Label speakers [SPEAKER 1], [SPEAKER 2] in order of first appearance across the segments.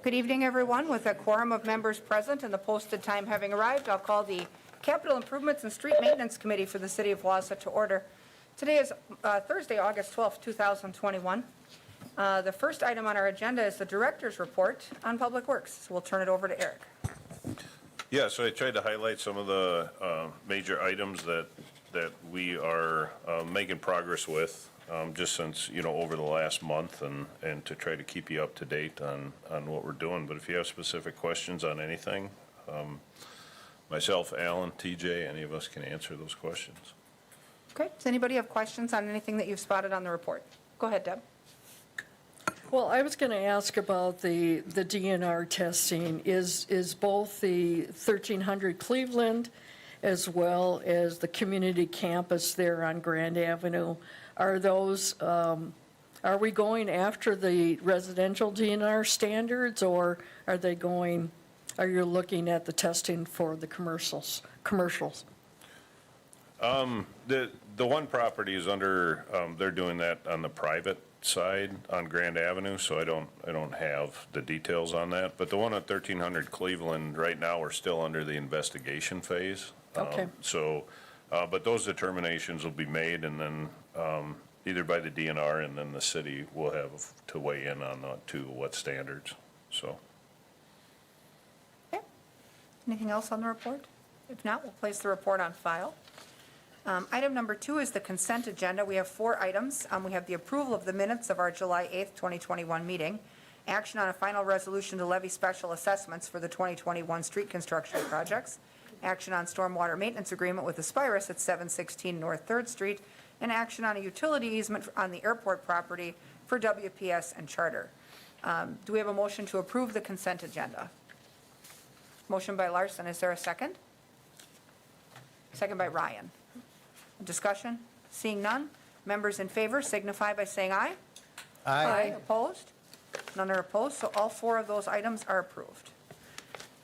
[SPEAKER 1] Good evening, everyone. With a quorum of members present and the posted time having arrived, I'll call the Capital Improvements and Street Maintenance Committee for the City of Wausa to order. Today is Thursday, August 12th, 2021. The first item on our agenda is the Director's Report on Public Works. So we'll turn it over to Eric.
[SPEAKER 2] Yeah, so I tried to highlight some of the major items that we are making progress with, just since, over the last month, and to try to keep you up to date on what we're doing. But if you have specific questions on anything, myself, Alan, TJ, any of us can answer those questions.
[SPEAKER 1] Okay. Does anybody have questions on anything that you've spotted on the report? Go ahead, Deb.
[SPEAKER 3] Well, I was going to ask about the DNR testing. Is both the 1300 Cleveland as well as the community campus there on Grand Avenue, are we going after the residential DNR standards, or are you looking at the testing for the commercials?
[SPEAKER 2] The one property is under, they're doing that on the private side on Grand Avenue, so I don't have the details on that. But the one at 1300 Cleveland, right now, we're still under the investigation phase.
[SPEAKER 3] Okay.
[SPEAKER 2] But those determinations will be made, and then either by the DNR, and then the city will have to weigh in on to what standards. So.
[SPEAKER 1] Okay. Anything else on the report? If not, we'll place the report on file. Item number 2 is the consent agenda. We have 4 items. We have the approval of the minutes of our July 8th, 2021 meeting, action on a final resolution to levy special assessments for the 2021 street construction projects, action on stormwater maintenance agreement with Aspirus at 716 North 3rd Street, and action on a utility easement on the airport property for WPS and Charter. Do we have a motion to approve the consent agenda? Motion by Larson. Is there a second? Second by Ryan. Discussion? Seeing none. Members in favor signify by saying aye. Aye. Opposed? None are opposed, so all 4 of those items are approved.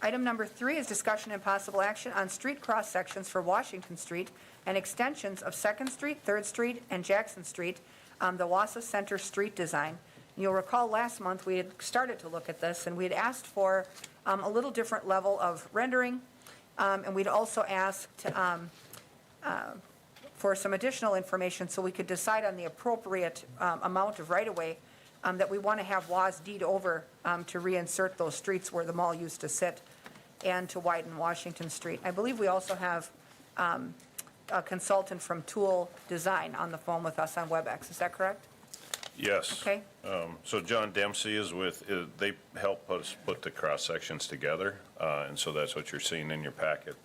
[SPEAKER 1] Item number 3 is discussion and possible action on street cross-sections for Washington Street and extensions of 2nd Street, 3rd Street, and Jackson Street, the Wausa Center street design. And you'll recall last month we had started to look at this, and we had asked for a little different level of rendering, and we'd also asked for some additional information so we could decide on the appropriate amount of right-of-way that we want to have WAS deed over to reinsert those streets where the mall used to sit and to widen Washington Street. I believe we also have a consultant from Tool Design on the phone with us on WebEx. Is that correct?
[SPEAKER 2] Yes.
[SPEAKER 1] Okay.
[SPEAKER 2] So John Dempsey is they help us put the cross-sections together, and so that's what you're seeing in your packet.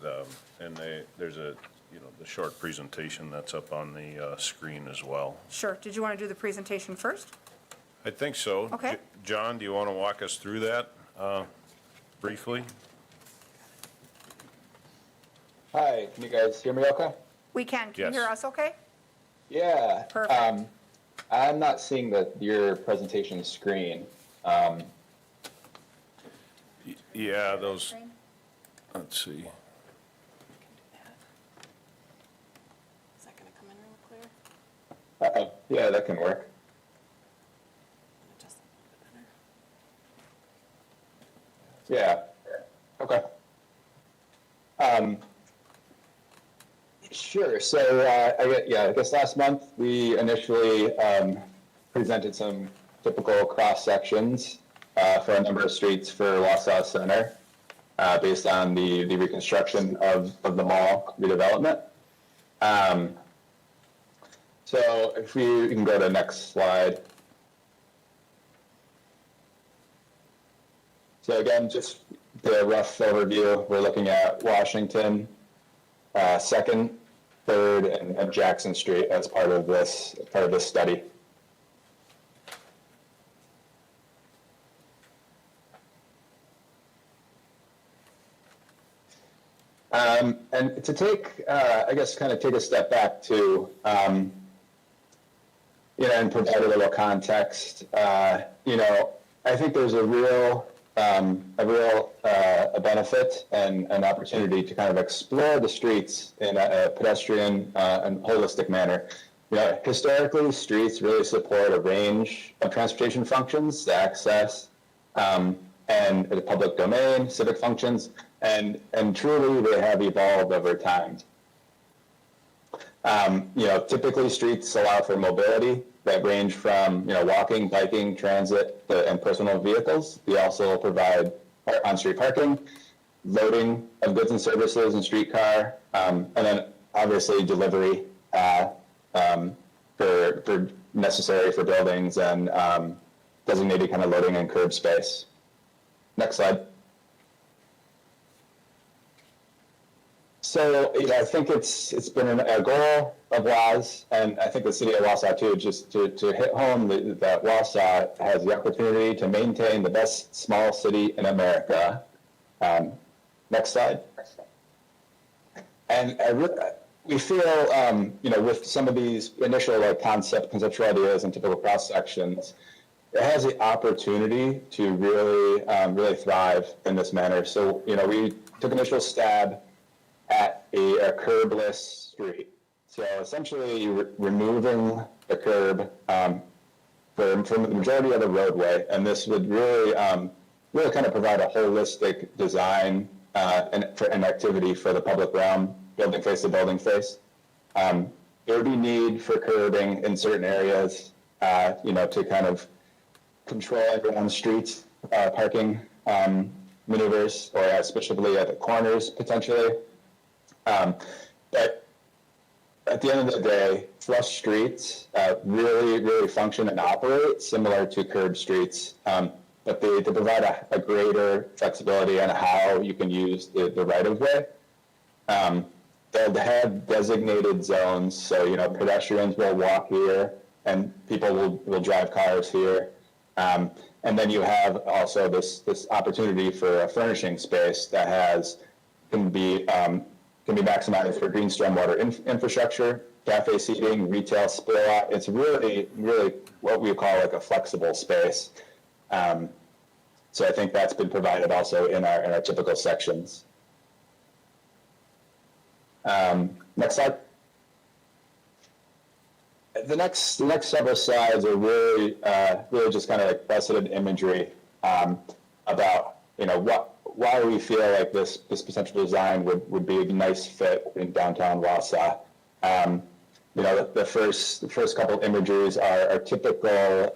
[SPEAKER 2] And there's the short presentation that's up on the screen as well.
[SPEAKER 1] Sure. Did you want to do the presentation first?
[SPEAKER 2] I think so.
[SPEAKER 1] Okay.
[SPEAKER 2] John, do you want to walk us through that briefly?
[SPEAKER 4] Hi, can you guys hear me okay?
[SPEAKER 1] We can. Can
[SPEAKER 2] Yes.
[SPEAKER 1] you hear us okay?
[SPEAKER 4] Yeah.
[SPEAKER 1] Perfect.
[SPEAKER 4] I'm not seeing your presentation screen.
[SPEAKER 2] Yeah, those, let's see.
[SPEAKER 5] Is that going to come in real clear?
[SPEAKER 4] Yeah, that can work.
[SPEAKER 5] Just a little bit better.
[SPEAKER 4] Yeah. Okay. Sure. So I guess last month we initially presented some typical cross sections for a number of streets for Wausau Center based on the reconstruction of the mall redevelopment. So if you can go to the next slide. So again, just the rough overview, we're looking at Washington, 2nd, 3rd, and Jackson Street as part of this study. And to take, I guess, kind of take a step back to, and provide a little context, I think there's a real benefit and an opportunity to kind of explore the streets in a pedestrian and holistic manner. Historically, streets really support a range of transportation functions, access, and the public domain, civic functions, and truly they have evolved over time. Typically streets allow for mobility that range from, walking, biking, transit, and personal vehicles. They also provide on-street parking, loading of goods and services and streetcar, and then obviously delivery for necessary for buildings and designated kind of loading and curb space. Next slide. So, I think it's been a goal of WAS, and I think the city of Wausau too, just to hit home that Wausau has the opportunity to maintain the best small city in America. Next slide. And we feel, with some of these initial conceptual ideas and typical cross sections, it has the opportunity to really thrive in this manner. So, we took initial stab at a curbless street. So essentially removing the curb from the majority of the roadway, and this would really kind of provide a holistic design and activity for the public realm, building face to building face. There would be need for curbing in certain areas, to kind of control everyone's streets, parking maneuvers, or especially at the corners potentially. But at the end of the day, flush streets really function and operate similar to curb streets, but they provide a greater flexibility on how you can use the right-of-way. They'll have designated zones, so pedestrians will walk here and people will drive cars here. And then you have also this opportunity for a furnishing space that can be maximized for green stormwater infrastructure, cafe seating, retail split out. It's really what we call a flexible space. So I think that's been provided also in our typical sections. Next slide. The next several slides are really just kind of precedent imagery about why we feel like this potential design would be a nice fit in downtown Wausau. The first couple images are typical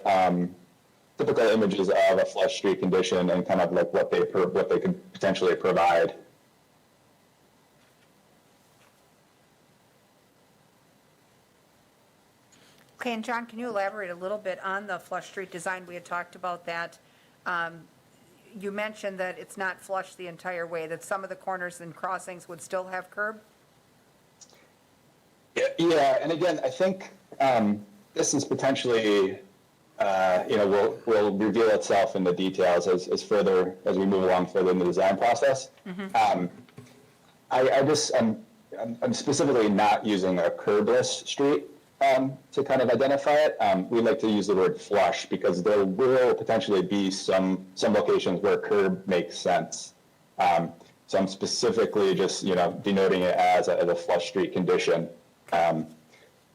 [SPEAKER 4] images of a flush street condition and kind of like what they could potentially provide.
[SPEAKER 1] Okay, and John, can you elaborate a little bit on the flush street design? We had talked about that. You mentioned that it's not flush the entire way, that some of the corners and crossings would still have curb?
[SPEAKER 4] Yeah, and again, I think this is potentially, will reveal itself in the details as we move along further in the design process. Mm-hmm. I'm specifically not using a curbless street to kind of identify it. We like to use the word flush because there will potentially be some locations where curb makes sense. So I'm specifically just denoting it as a flush street condition for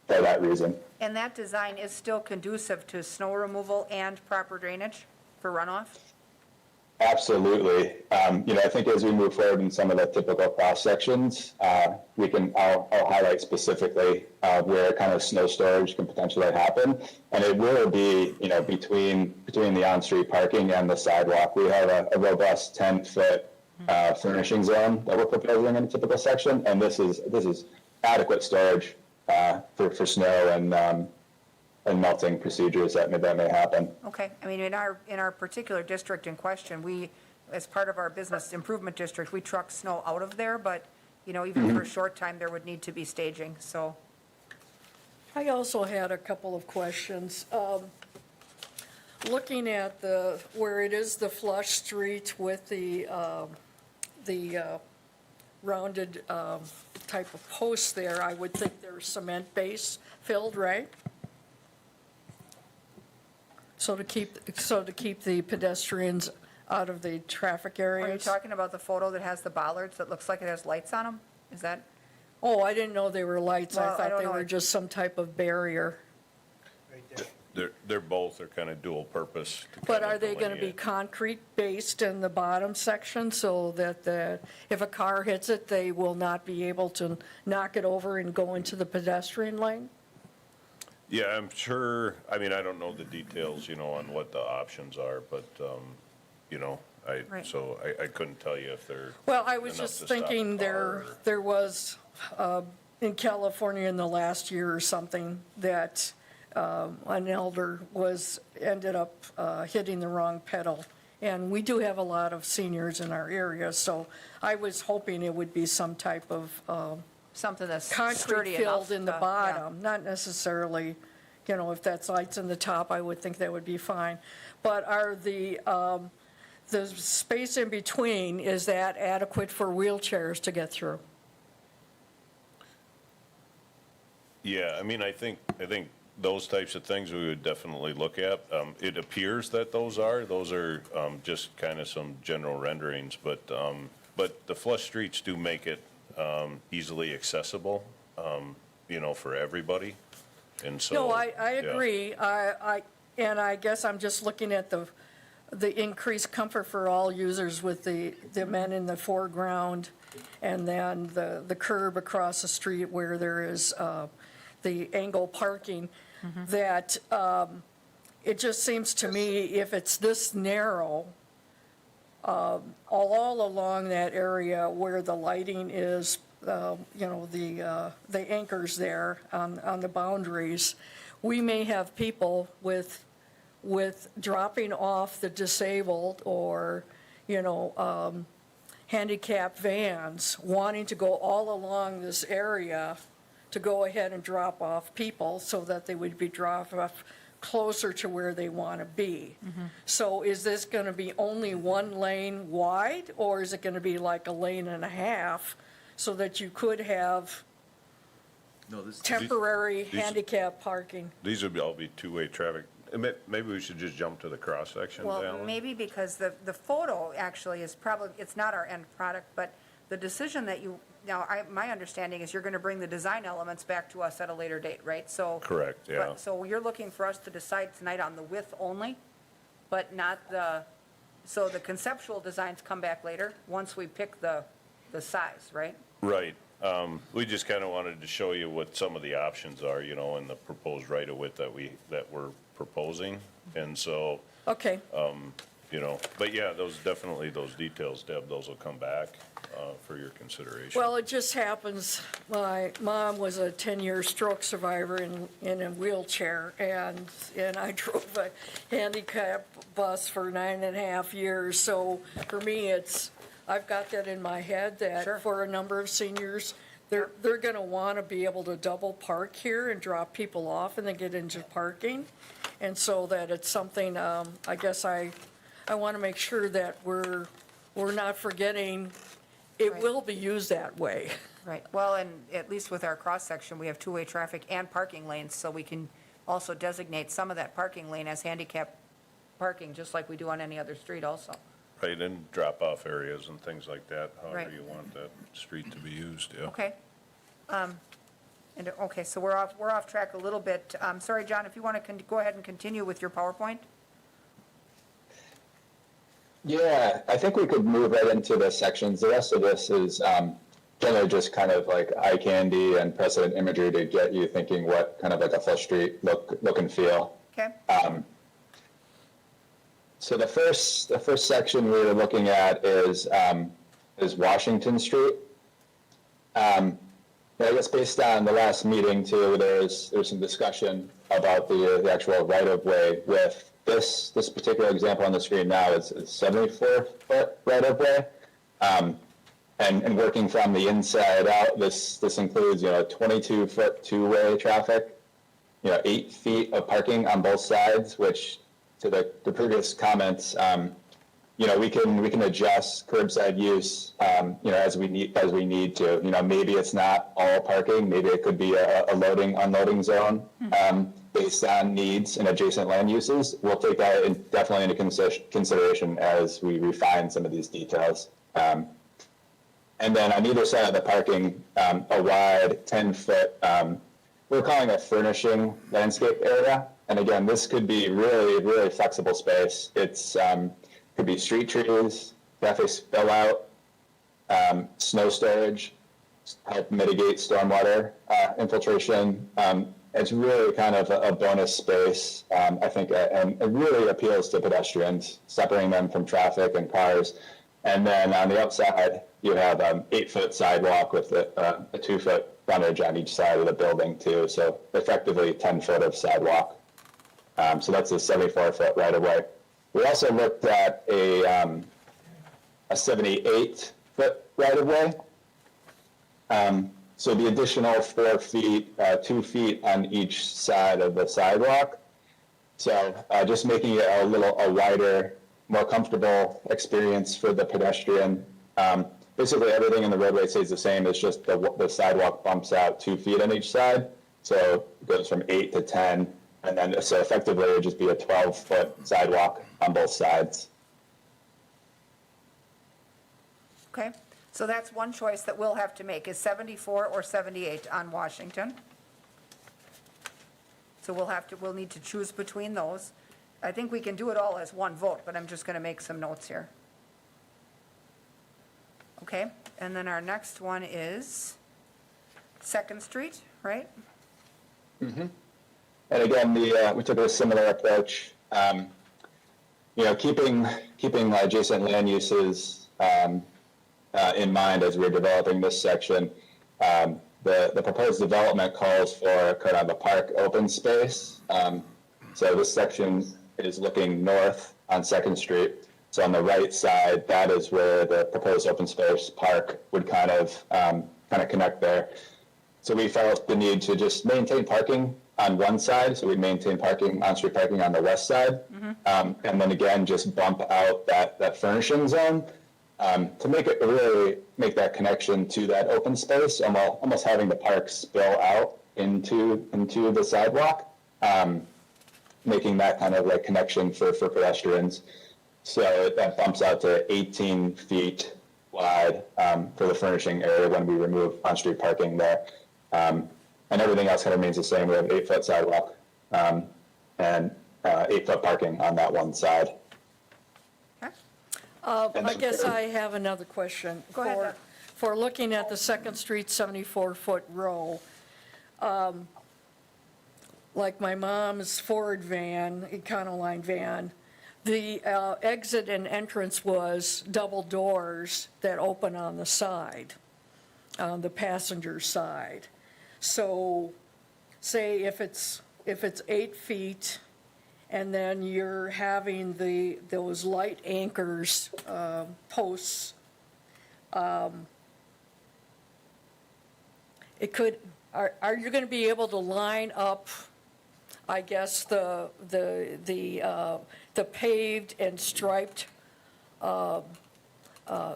[SPEAKER 4] that reason.
[SPEAKER 1] And that design is still conducive to snow removal and proper drainage for runoff?
[SPEAKER 4] Absolutely. I think as we move forward in some of the typical cross sections, I'll highlight specifically where kind of snow storage can potentially happen, and it will be between the on-street parking and the sidewalk. We have a robust 10-foot furnishing zone that we're proposing in a typical section, and this is adequate storage for snow and melting procedures that may happen.
[SPEAKER 1] Okay, I mean, in our particular district in question, we, as part of our business improvement district, we truck snow out of there, but, even for a short time, there would need to be staging, so.
[SPEAKER 3] I also had a couple of questions. Looking at where it is the flush street with the rounded type of posts there, I would think they're cement base filled, right? So to keep the pedestrians out of the traffic areas?
[SPEAKER 1] Are you talking about the photo that has the bollards that looks like it has lights on them? Is that?
[SPEAKER 3] Oh, I didn't know they were lights.
[SPEAKER 1] Well,
[SPEAKER 3] I
[SPEAKER 1] I
[SPEAKER 3] thought
[SPEAKER 1] don't
[SPEAKER 3] they
[SPEAKER 1] know.
[SPEAKER 3] were just some type of barrier.
[SPEAKER 6] Right there.
[SPEAKER 2] They're both, they're kind of dual purpose.
[SPEAKER 3] But are they going to be concrete based in the bottom section so that if a car hits it, they will not be able to knock it over and go into the pedestrian lane?
[SPEAKER 2] Yeah, I'm sure, I mean, I don't know the details, on what the options are, but,
[SPEAKER 1] Right.
[SPEAKER 2] so I couldn't tell you if they're.
[SPEAKER 3] Well, I was
[SPEAKER 2] enough
[SPEAKER 3] just
[SPEAKER 2] to stop
[SPEAKER 3] thinking
[SPEAKER 2] a car
[SPEAKER 3] there was, in California in the last year or something, that an elder ended up hitting the wrong pedal. And we do have a lot of seniors in our area, so I was hoping it would be some type of
[SPEAKER 1] Something that's
[SPEAKER 3] concrete
[SPEAKER 1] sturdy enough.
[SPEAKER 3] filled in the
[SPEAKER 1] to- yeah.
[SPEAKER 3] bottom, not necessarily, if that's lights in the top, I would think that would be fine. But are the space in between, is that adequate for wheelchairs to get through?
[SPEAKER 2] Yeah, I mean, I think those types of things we would definitely look at. It appears that those are just kind of some general renderings, but the flush streets do make it easily accessible, for everybody. And so.
[SPEAKER 3] No, I
[SPEAKER 2] yeah.
[SPEAKER 3] agree. And I guess I'm just looking at the increased comfort for all users with the men in the foreground and then the curb across the street where there is the angle parking, that it just seems to me if it's this narrow, all along that area where the lighting is, the anchors there on the boundaries, we may have people with dropping off the disabled or, handicapped vans wanting to go all along this area to go ahead and drop off people so that they would be dropped off closer to where they want to be. So is this going to be only one lane wide, or is it going to be like a lane and a half so that you could have
[SPEAKER 6] No, this,
[SPEAKER 3] temporary
[SPEAKER 2] these-
[SPEAKER 3] handicap parking?
[SPEAKER 2] These would all be two-way traffic. Maybe we should just jump to the cross-sections,
[SPEAKER 1] Well,
[SPEAKER 2] Alan?
[SPEAKER 1] maybe because the photo actually is probably, it's not our end product, but the decision that my understanding is you're going to bring the design elements back to us at a later date, right? So.
[SPEAKER 2] Correct, yeah.
[SPEAKER 1] So you're looking for us to decide tonight on the width only, but not so the conceptual designs come back later, once we pick the size, right?
[SPEAKER 2] Right. We just kind of wanted to show you what some of the options are, in the proposed right-of-width that we're proposing. And so,
[SPEAKER 3] Okay.
[SPEAKER 2] but yeah, those details, Deb, those will come back for your consideration.
[SPEAKER 3] Well, it just happens, my mom was a 10-year stroke survivor in a wheelchair, and I drove a handicap bus for 9.5 years. So for me, I've got that in my head that for a number of seniors, they're going to want to be able to double park here and drop people off and then get into parking. And so that it's something, I guess I want to make sure that we're not forgetting it
[SPEAKER 1] Right.
[SPEAKER 3] will be used that way.
[SPEAKER 1] Right, well, and at least with our cross-section, we have two-way traffic and parking lanes, so we can also designate some of that parking lane as handicap parking, just like we do on any other street also.
[SPEAKER 2] Right, and drop-off areas and things like that, however
[SPEAKER 1] Right.
[SPEAKER 2] you want that street to be used, yeah.
[SPEAKER 1] Okay. Okay, so we're off track a little bit. Sorry, John, if you want to go ahead and continue with your PowerPoint?
[SPEAKER 4] Yeah, I think we could move right into the sections. The rest of this is generally just kind of like eye candy and precedent imagery to get you thinking what kind of like a flush street look and feel.
[SPEAKER 1] Okay,
[SPEAKER 4] So the first section we were looking at is Washington Street. I guess based on the last meeting too, there's some discussion about the actual right of way. With this particular example on the screen now, it's 74-foot right of way, and working from the inside out, this includes 22-foot two-way traffic, 8 feet of parking on both sides, which to the previous comments, we can adjust curbside use, as we need to. Maybe it's not all parking. Maybe it could be a loading, unloading zone, based on needs and adjacent land uses. We'll take that definitely into consideration as we refine some of these details. And then on either side of the parking, a wide 10-foot, we're calling a furnishing landscape area. And again, this could be really, really flexible space. It's, could be street trees, cafe spill out, snow storage, help mitigate stormwater infiltration. It's really kind of a bonus space, I think, and it really appeals to pedestrians, separating them from traffic and cars. And then on the outside, you have 8-foot sidewalk with a 2-foot frontage on each side of the building too. So effectively 10 foot of sidewalk. So that's a 74-foot right of way. We also looked at a 78-foot right of way. So the additional 4 feet, 2 feet on each side of the sidewalk. So just making it a wider, more comfortable experience for the pedestrian. Basically everything in the roadway stays the same. It's just the sidewalk bumps out 2 feet on each side. So it goes from 8 to 10. And then, so effectively it would just be a 12-foot sidewalk on both sides.
[SPEAKER 1] Okay, so that's one choice that we'll have to make, is 74 or 78 on Washington. So we'll need to choose between those. I think we can do it all as one vote, but I'm just going to make some notes here. Okay, and then our next one is 2nd Street, right?
[SPEAKER 4] And again, we took a similar approach, keeping adjacent land uses in mind as we're developing this section. The proposed development calls for kind of a park open space. So this section is looking north on 2nd Street. So on the right side, that is where the proposed open space park would kind of connect there. So we felt the need to just maintain parking on one side. So we maintain parking, on-street parking on the west side. And then again, just bump out that furnishing zone to make that connection to that open space, and while almost having the park spill out into the sidewalk, making that kind of like connection for pedestrians. So that bumps out to 18 feet wide for the furnishing area when we remove on-street parking there. And everything else kind of remains the same. We have 8-foot sidewalk and 8-foot parking on that one side.
[SPEAKER 1] Okay.
[SPEAKER 3] I guess I have another question.
[SPEAKER 1] Go ahead, Beth.
[SPEAKER 3] For looking at the 2nd Street 74-foot row, like my mom's Ford van, Econoline van, the exit and entrance was double doors that open on the side, on the passenger side. So say if it's 8 feet and then you're having those light anchors, posts, it could, are you going to be able to line up, I guess, the paved and striped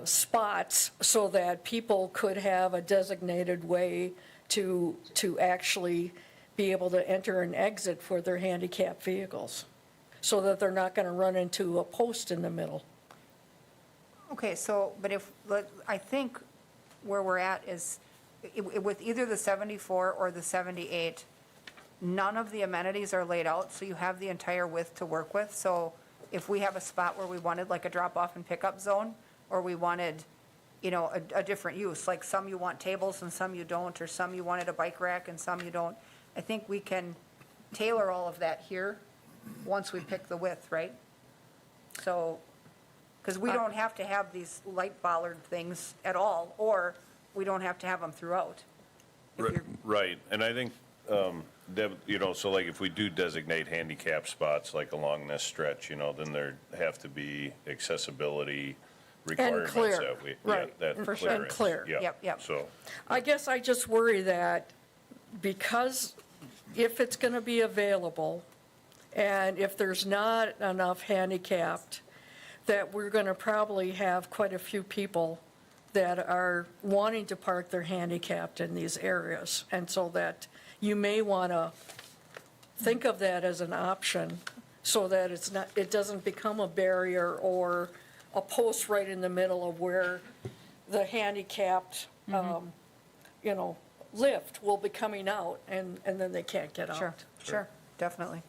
[SPEAKER 3] spots so that people could have a designated way to actually be able to enter and exit for their handicapped vehicles, so that they're not going to run into a post in the middle?
[SPEAKER 1] Okay, so, I think where we're at is, with either the 74 or the 78, none of the amenities are laid out, so you have the entire width to work with. So if we have a spot where we wanted like a drop-off and pickup zone, or we wanted, a different use, like some you want tables and some you don't, or some you wanted a bike rack and some you don't, I think we can tailor all of that here once we pick the width, right? So, because we don't have to have these light bollard things at all, or we don't have to have them throughout. If you're-
[SPEAKER 2] Right, and I think, Deb, so like if we do designate handicap spots like along this stretch, then there have to be accessibility requirements
[SPEAKER 3] clear,
[SPEAKER 2] that we,
[SPEAKER 3] right,
[SPEAKER 2] that
[SPEAKER 3] and
[SPEAKER 2] clearance.
[SPEAKER 3] clear.
[SPEAKER 2] Yeah.
[SPEAKER 1] Yep.
[SPEAKER 2] So,
[SPEAKER 3] I guess I just worry that because if it's going to be available, and if there's not enough handicapped, that we're going to probably have quite a few people that are wanting to park their handicapped in these areas. And so that you may want to think of that as an option, so that it doesn't become a barrier or a post right in the middle of where the handicapped, lift will be coming out, and then they can't get out.
[SPEAKER 1] Sure, definitely.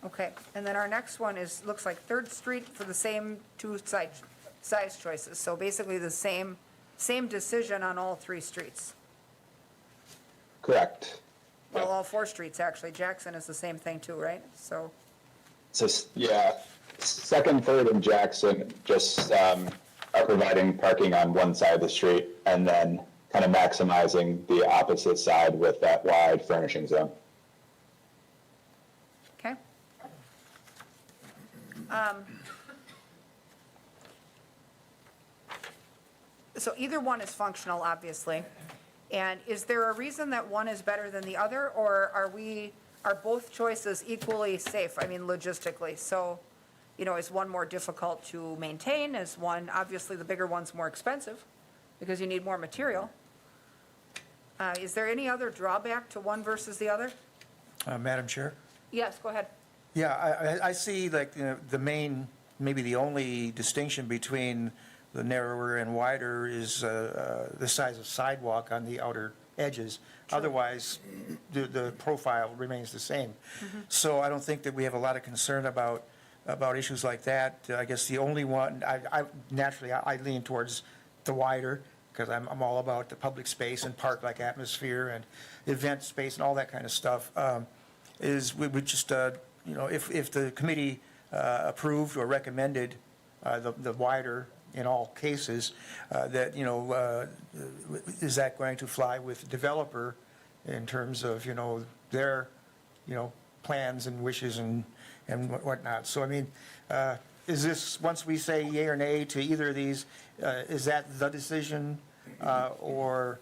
[SPEAKER 1] Okay, and then our next one is, looks like Third Street for the same two size choices. So basically the same decision on all three streets.
[SPEAKER 4] Correct.
[SPEAKER 1] Well, all four streets, actually. Jackson is the same thing too, right? So,
[SPEAKER 4] So, yeah, Second, Third, and Jackson just are providing parking on one side of the street and then kind of maximizing the opposite side with that wide furnishing zone.
[SPEAKER 1] okay. So either one is functional, obviously. And is there a reason that one is better than the other, or are both choices equally safe? I mean, logistically. So, you know, is one more difficult to maintain? Is one, obviously the bigger one's more expensive because you need more material. Is there any other drawback to one versus the other?
[SPEAKER 7] Madam Chair?
[SPEAKER 1] Yes, go ahead.
[SPEAKER 7] Yeah, I see like, you know, the main, maybe the only distinction between the narrower and wider is the size of sidewalk on the outer edges. Otherwise, the profile remains the same. So I don't think that we have a lot of concern about issues like that. I guess the only one, naturally, I lean towards the wider, because I'm all about the public space and park-like atmosphere and event space and all that kind of stuff, is we would just, you know, if the committee approved or recommended the wider in all cases, that, you know, is that going to fly with the developer in terms of, you know, their, you know, plans and wishes and whatnot. So, I mean, is this, once we say yea or nay to either of these, is that the decision? Or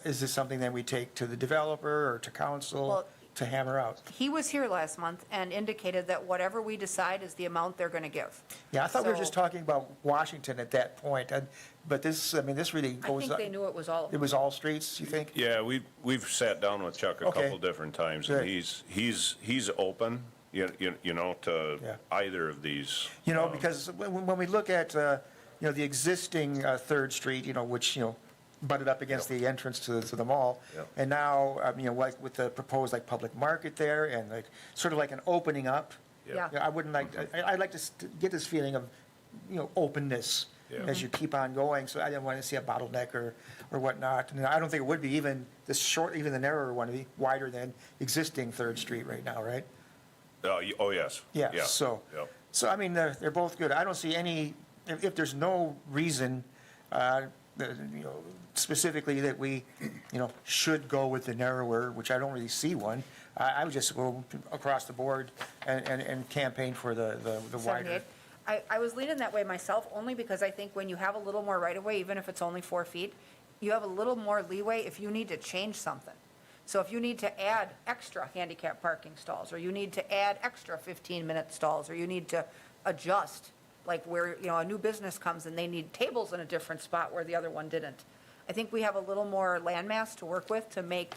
[SPEAKER 7] is this something that we take to the developer or to council
[SPEAKER 1] Well,
[SPEAKER 7] to hammer out?
[SPEAKER 1] He was here last month and indicated that whatever we decide is the amount they're going to give.
[SPEAKER 7] Yeah, I thought we were
[SPEAKER 1] So-
[SPEAKER 7] just talking about Washington at that point, but this, I mean, this really
[SPEAKER 1] I
[SPEAKER 7] goes,
[SPEAKER 1] think they knew it was all of
[SPEAKER 7] it
[SPEAKER 1] them.
[SPEAKER 7] was all streets, you think?
[SPEAKER 2] Yeah, we've sat down with Chuck a
[SPEAKER 7] Okay.
[SPEAKER 2] couple different times,
[SPEAKER 7] Good.
[SPEAKER 2] and he's open, you know, to
[SPEAKER 7] Yeah.
[SPEAKER 2] either of these.
[SPEAKER 7] You know, because when we look at, you know, the existing Third Street, you know, which, you know, butted up against the entrance to the mall.
[SPEAKER 2] Yep.
[SPEAKER 7] And now, you know, like with the proposed like public market there and like, sort of like an opening up.
[SPEAKER 1] Yeah.
[SPEAKER 7] I wouldn't like, I'd like to get this feeling of, you know, openness
[SPEAKER 2] Yeah.
[SPEAKER 7] as you keep on going. So I didn't want to see a bottleneck or whatnot. And I don't think it would be even the short, even the narrower one would be wider than existing Third Street right now, right?
[SPEAKER 2] Oh, yes.
[SPEAKER 7] Yeah, so,
[SPEAKER 2] Yep.
[SPEAKER 7] so I mean, they're both good. I don't see any, if there's no reason, you know, specifically that we, you know, should go with the narrower, which I don't really see one, I would just go across the board and campaign for the wider.
[SPEAKER 1] 78. I was leaning that way myself, only because I think when you have a little more right-of-way, even if it's only 4 feet, you have a little more leeway if you need to change something. So if you need to add extra handicap parking stalls, or you need to add extra 15-minute stalls, or you need to adjust, like where, you know, a new business comes and they need tables in a different spot where the other one didn't. I think we have a little more landmass to work with to make,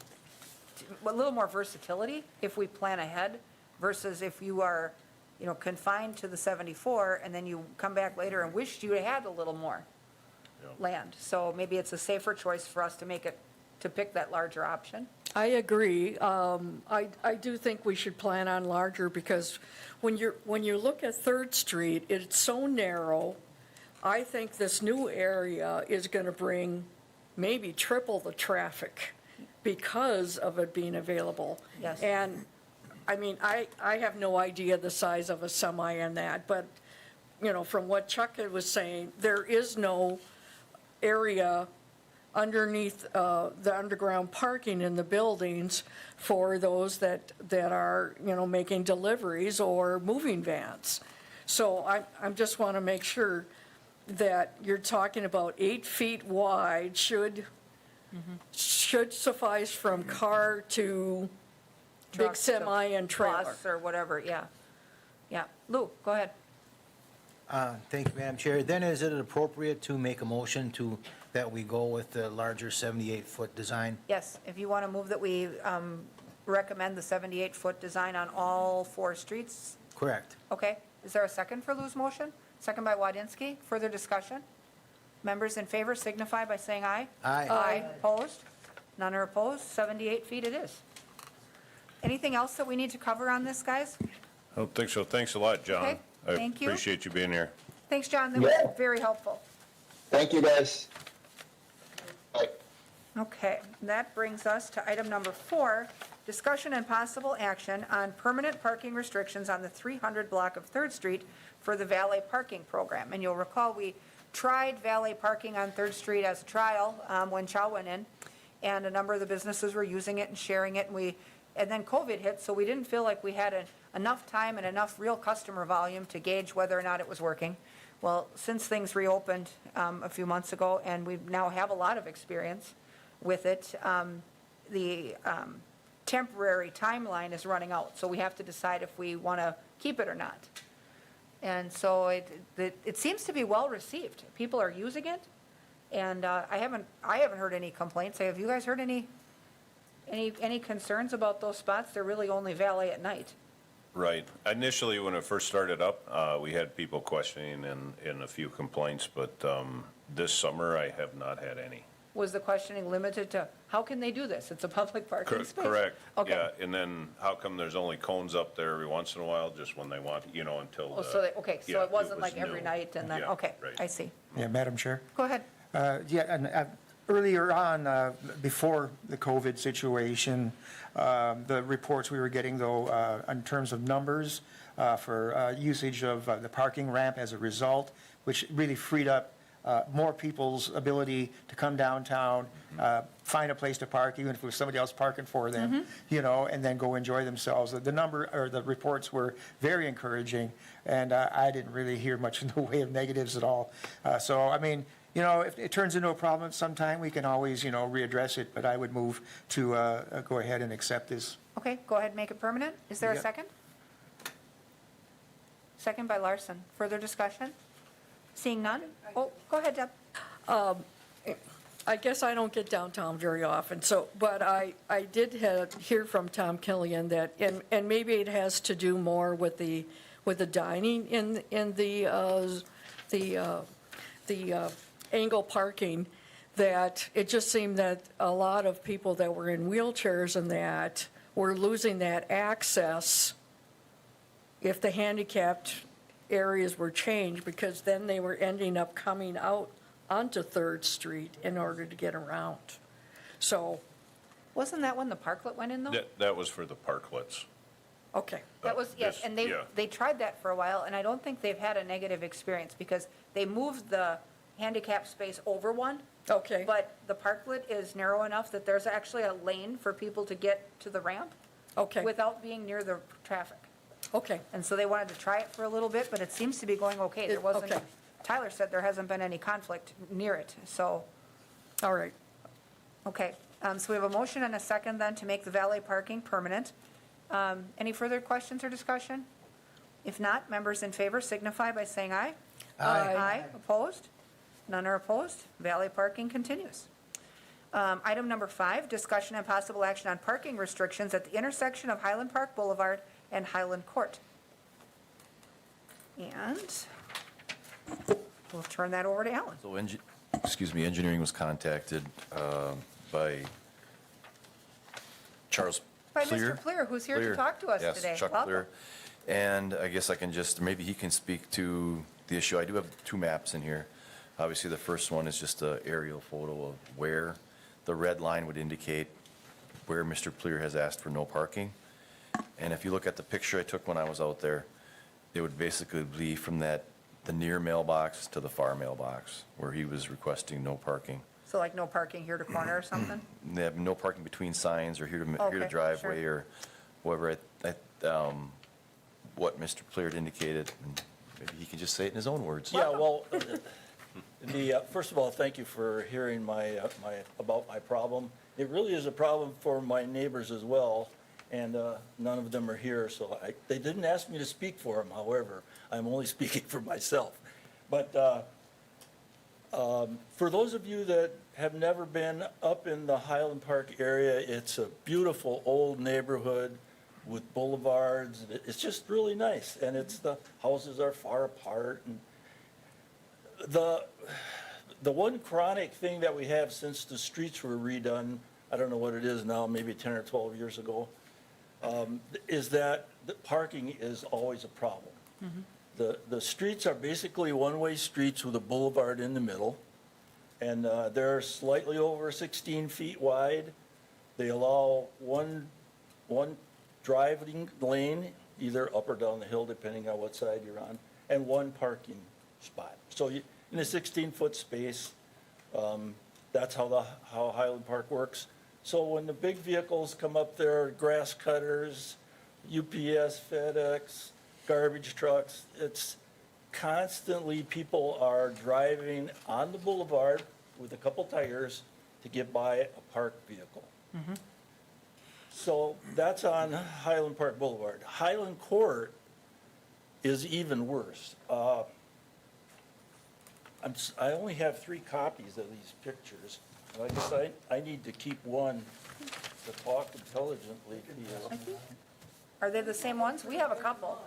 [SPEAKER 1] a little more versatility if we plan ahead versus if you are, you know, confined to the 74 and then you come back later and wished you had a little more land. So maybe it's a safer choice for us to make it, to pick that larger option.
[SPEAKER 3] I agree. I do think we should plan on larger because when you look at Third Street, it's so narrow. I think this new area is going to bring maybe triple the traffic because of it being available.
[SPEAKER 1] Yes.
[SPEAKER 3] And, I mean, I have no idea the size of a semi and that, but, you know, from what Chuck was saying, there is no area underneath the underground parking in the buildings for those that are, you know, making deliveries or moving vans. So I just want to make sure that you're talking about 8 feet wide should suffice from car to big
[SPEAKER 1] Truck to
[SPEAKER 3] semi and trailer.
[SPEAKER 1] Bus or whatever, yeah. Yeah. Lou, go ahead.
[SPEAKER 8] Thank you, Madam Chair. Then is it appropriate to make a motion that we go with the larger 78-foot design?
[SPEAKER 1] Yes, if you want to move that we recommend the 78-foot design on all 4 streets.
[SPEAKER 8] Correct.
[SPEAKER 1] Okay. Is there a second for Lou's motion? Second by Wadinsky. Further discussion? Members in favor signify by saying aye.
[SPEAKER 8] Aye.
[SPEAKER 1] Aye. Opposed? None are opposed. 78 feet it is. Anything else that we need to cover on this, guys?
[SPEAKER 2] I don't think so. Thanks a lot, John.
[SPEAKER 1] Okay, thank you.
[SPEAKER 2] I appreciate you being here.
[SPEAKER 1] Thanks, John, that was
[SPEAKER 4] Yeah.
[SPEAKER 1] very helpful.
[SPEAKER 4] Thank you, guys. Bye.
[SPEAKER 1] Okay, that brings us to item number 4, discussion and possible action on permanent parking restrictions on the 300 block of 3rd Street for the valet parking program. And you'll recall, we tried valet parking on 3rd Street as a trial when Chow went in, and a number of the businesses were using it and sharing it, and then COVID hit, so we didn't feel like we had enough time and enough real customer volume to gauge whether or not it was working. Well, since things reopened a few months ago, and we now have a lot of experience with it, the temporary timeline is running out, so we have to decide if we want to keep it or not. And so it seems to be well received. People are using it, and I haven't heard any complaints. Have you guys heard any concerns about those spots? They're really only valet at night.
[SPEAKER 2] Right. Initially, when it first started up, we had people questioning and a few complaints, but this summer, I have not had any.
[SPEAKER 1] Was the questioning limited to, how can they do this? It's a public parking space.
[SPEAKER 2] Correct.
[SPEAKER 1] Okay.
[SPEAKER 2] Yeah, and then how come there's only cones up there every once in a while, just when they want, until
[SPEAKER 1] Oh,
[SPEAKER 2] the.
[SPEAKER 1] so, okay, so
[SPEAKER 2] yeah,
[SPEAKER 1] it wasn't
[SPEAKER 2] was
[SPEAKER 1] like every
[SPEAKER 2] new.
[SPEAKER 1] night and then,
[SPEAKER 2] Yeah,
[SPEAKER 1] okay,
[SPEAKER 2] right.
[SPEAKER 1] I see.
[SPEAKER 7] Yeah, Madam Chair.
[SPEAKER 1] Go ahead.
[SPEAKER 7] Yeah, and earlier on, before the COVID situation, the reports we were getting, though, in terms of numbers for usage of the parking ramp as a result, which really freed up more people's ability to come downtown, find a place to park, even if it was somebody else parking for them, and then go enjoy themselves. The number, or the reports were very encouraging, and I didn't really hear much in the way of negatives at all. So, I mean, if it turns into a problem sometime, we can always, readdress it, but I would move to go ahead and accept this.
[SPEAKER 1] Okay, go ahead and make it permanent. Is there a
[SPEAKER 7] Yep.
[SPEAKER 1] second? Second by Larson. Further discussion? Seeing none? Oh, go ahead, Deb.
[SPEAKER 3] I guess I don't get downtown very often, but I did hear from Tom Killian that, and maybe it has to do more with the dining in the angle parking, that it just seemed that a lot of people that were in wheelchairs and that were losing that access if the handicapped areas were changed, because then they were ending up coming out onto 3rd Street in order to get around. So,
[SPEAKER 1] Wasn't that when the parklet went in, though?
[SPEAKER 2] That was for the parklets.
[SPEAKER 3] okay,
[SPEAKER 1] That was, yes,
[SPEAKER 2] This-
[SPEAKER 1] and
[SPEAKER 2] yeah.
[SPEAKER 1] they tried that for a while, and I don't think they've had a negative experience, because they moved the handicap space over one,
[SPEAKER 3] okay.
[SPEAKER 1] but the parklet is narrow enough that there's actually a lane for people to get to the ramp
[SPEAKER 3] Okay,
[SPEAKER 1] without being near the traffic.
[SPEAKER 3] okay,
[SPEAKER 1] And so they wanted to try it for a little bit, but it seems to be going okay. There wasn't,
[SPEAKER 3] Okay.
[SPEAKER 1] Tyler said there hasn't been any conflict near it, so,
[SPEAKER 3] all right.
[SPEAKER 1] okay. So we have a motion and a second then to make the valet parking permanent. Any further questions or discussion? If not, members in favor signify by saying aye. Aye. Opposed? None are opposed. Valet parking continues. Item number 5, discussion and possible action on parking restrictions at the intersection of Highland Park Boulevard and Highland Court. And we'll turn that over to Alan.
[SPEAKER 6] So, engineering was contacted by Charles
[SPEAKER 1] By
[SPEAKER 6] Clear.
[SPEAKER 1] Mr. Clear, who's here to
[SPEAKER 6] Clear.
[SPEAKER 1] talk to us
[SPEAKER 6] Yes,
[SPEAKER 1] today.
[SPEAKER 6] Chuck
[SPEAKER 1] Welcome.
[SPEAKER 6] Clear. And I guess I can maybe he can speak to the issue. I do have 2 maps in here. Obviously, the first one is just an aerial photo of where the red line would indicate where Mr. Clear has asked for no parking. And if you look at the picture I took when I was out there, it would basically be from the near mailbox to the far mailbox, where he was requesting no parking.
[SPEAKER 1] So like no parking here to corner or something?
[SPEAKER 6] They have no parking between signs or here to
[SPEAKER 1] Okay,
[SPEAKER 6] driveway
[SPEAKER 1] sure.
[SPEAKER 6] or whatever, what Mr. Clear had indicated. And maybe he can just say it in his own words.
[SPEAKER 9] Yeah, well, first of all, thank you for hearing about my problem. It really is a problem for my neighbors as well, and none of them are here, so they didn't ask me to speak for them, however, I'm only speaking for myself. But for those of you that have never been up in the Highland Park area, it's a beautiful old neighborhood with boulevards. It's just really nice, and the houses are far apart. And the one chronic thing that we have since the streets were redone, I don't know what it is now, maybe 10 or 12 years ago, is that the parking is always a problem. The streets are basically one-way streets with a boulevard in the middle, and they're slightly over 16 feet wide. They allow one driving lane, either up or down the hill, depending on what side you're on, and one parking spot. So in a 16-foot space, that's how Highland Park works. So when the big vehicles come up there, grass cutters, UPS, FedEx, garbage trucks, it's constantly people are driving on the boulevard with a couple tires to get by a parked vehicle. So that's on Highland Park Boulevard. Highland Court is even worse. I only have 3 copies of these pictures. And I guess I need to keep one to talk intelligently to you.
[SPEAKER 1] Are they the same ones? We have a couple.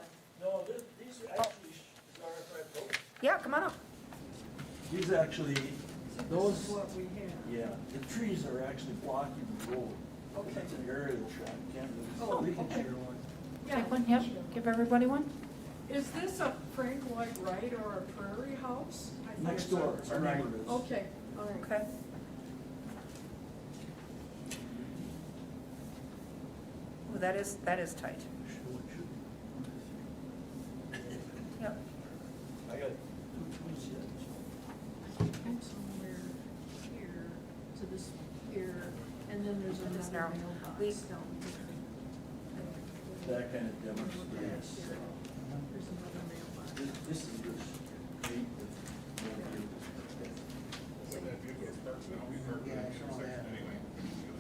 [SPEAKER 9] No, these are actually, sorry if I broke.
[SPEAKER 1] Yeah, come on up.
[SPEAKER 9] These actually, those, yeah, the trees are actually blocking the road. Okay. It's an aerial shot, can't really. We can share one.
[SPEAKER 1] Take one, yep, give everybody one.
[SPEAKER 3] Is this a Frank Lloyd Wright or a Prairie House? I thought
[SPEAKER 9] Next
[SPEAKER 3] it's a-
[SPEAKER 9] door, our neighbor is.
[SPEAKER 3] Okay, all right.
[SPEAKER 1] Okay. Ooh, that is tight. Yep.
[SPEAKER 9] I got 2 tweets yet.
[SPEAKER 3] Come somewhere here to this here, and then there's
[SPEAKER 1] This
[SPEAKER 3] another
[SPEAKER 1] narrow.
[SPEAKER 3] mailbox
[SPEAKER 1] We-
[SPEAKER 3] down here.
[SPEAKER 9] That kind of demonstrates.
[SPEAKER 3] There's another mailbox.
[SPEAKER 9] This is your street with.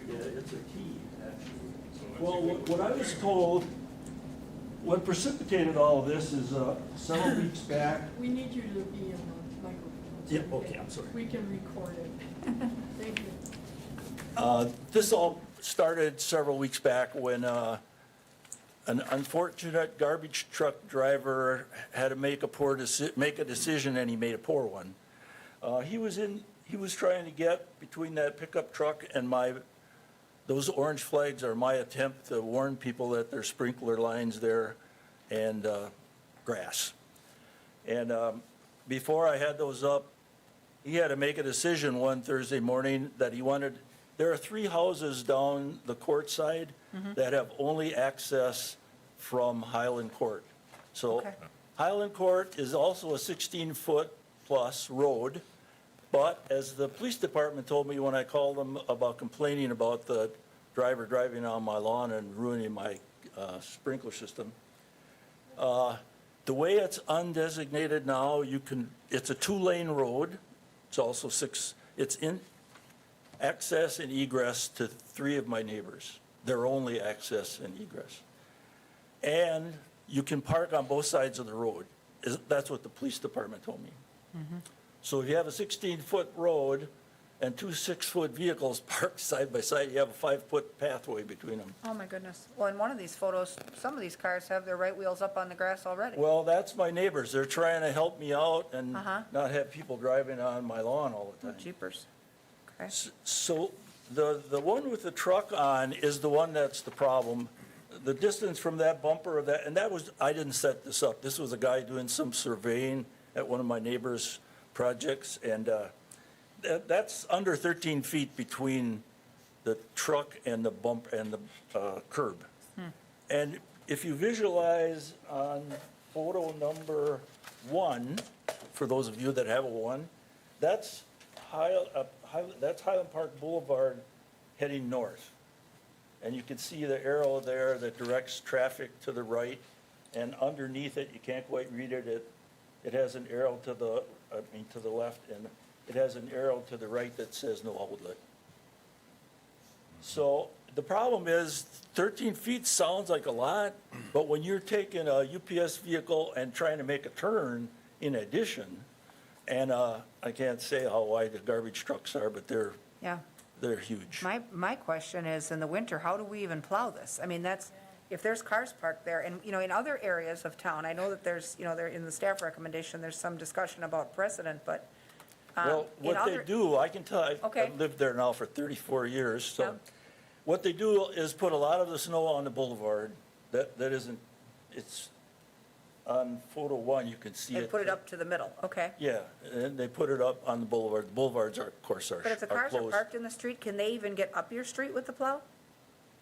[SPEAKER 9] Yeah, it's a key, actually. Well, what I was told, what precipitated all of this is several weeks back.
[SPEAKER 3] We need you to be in the microphone. so
[SPEAKER 9] Yeah,
[SPEAKER 3] we
[SPEAKER 9] okay,
[SPEAKER 3] can-
[SPEAKER 9] I'm sorry.
[SPEAKER 3] We can record it. Thank you.
[SPEAKER 9] This all started several weeks back when an unfortunate garbage truck driver had to make a decision, and he made a poor one. He was trying to get between that pickup truck and those orange flags are my attempt to warn people that there's sprinkler lines there and grass. And before I had those up, he had to make a decision one Thursday morning that he wanted, there are 3 houses down the court side that have only access from Highland Court. So
[SPEAKER 1] Okay.
[SPEAKER 9] Highland Court is also a 16-foot plus road, but as the police department told me when I called them about complaining about the driver driving on my lawn and ruining my sprinkler system, the way it's undesignated now, it's a 2-lane road. It's also it's in access and egress to 3 of my neighbors. Their only access and egress. And you can park on both sides of the road. That's what the police department told me. So if you have a 16-foot road and 2 6-foot vehicles parked side by side, you have a 5-foot pathway between them.
[SPEAKER 1] Oh, my goodness. Well, in one of these photos, some of these cars have their right wheels up on the grass already.
[SPEAKER 9] Well, that's my neighbors. They're trying to help me out and
[SPEAKER 1] Uh-huh.
[SPEAKER 9] not have people driving on my lawn all the
[SPEAKER 1] Oh,
[SPEAKER 9] time.
[SPEAKER 1] jeepers. Okay.
[SPEAKER 9] So the one with the truck on is the one that's the problem. The distance from that bumper of that, and that was, I didn't set this up. This was a guy doing some surveying at one of my neighbor's projects, and that's under 13 feet between the truck and the bump and the curb. And if you visualize on photo number 1, for those of you that have a 1, that's Highland Park Boulevard heading north. And you can see the arrow there that directs traffic to the right, and underneath it, you can't quite read it, it has an arrow to the left, and it has an arrow to the right that says no outlet. So the problem is 13 feet sounds like a lot, but when you're taking a UPS vehicle and trying to make a turn in addition, and I can't say how wide the garbage trucks are, but they're huge.
[SPEAKER 1] My question is, in the winter, how do we even plow this? I mean, if there's cars parked there, and, in other areas of town, I know that there's, there, in the staff recommendation, there's some discussion about precedent, but
[SPEAKER 9] Well,
[SPEAKER 1] in
[SPEAKER 9] what they
[SPEAKER 1] other,
[SPEAKER 9] do, I can tell,
[SPEAKER 1] Okay.
[SPEAKER 9] I've lived there now for 34 years, so
[SPEAKER 1] Yep.
[SPEAKER 9] What they do is put a lot of the snow on the boulevard. That isn't, it's on photo one, you can see it.
[SPEAKER 1] And put it up to the middle, okay.
[SPEAKER 9] Yeah, and they put it up on the boulevard. The boulevards are, of course, are
[SPEAKER 1] But if the
[SPEAKER 9] are
[SPEAKER 1] cars are
[SPEAKER 9] closed.
[SPEAKER 1] parked in the street, can they even get up your street with the plow?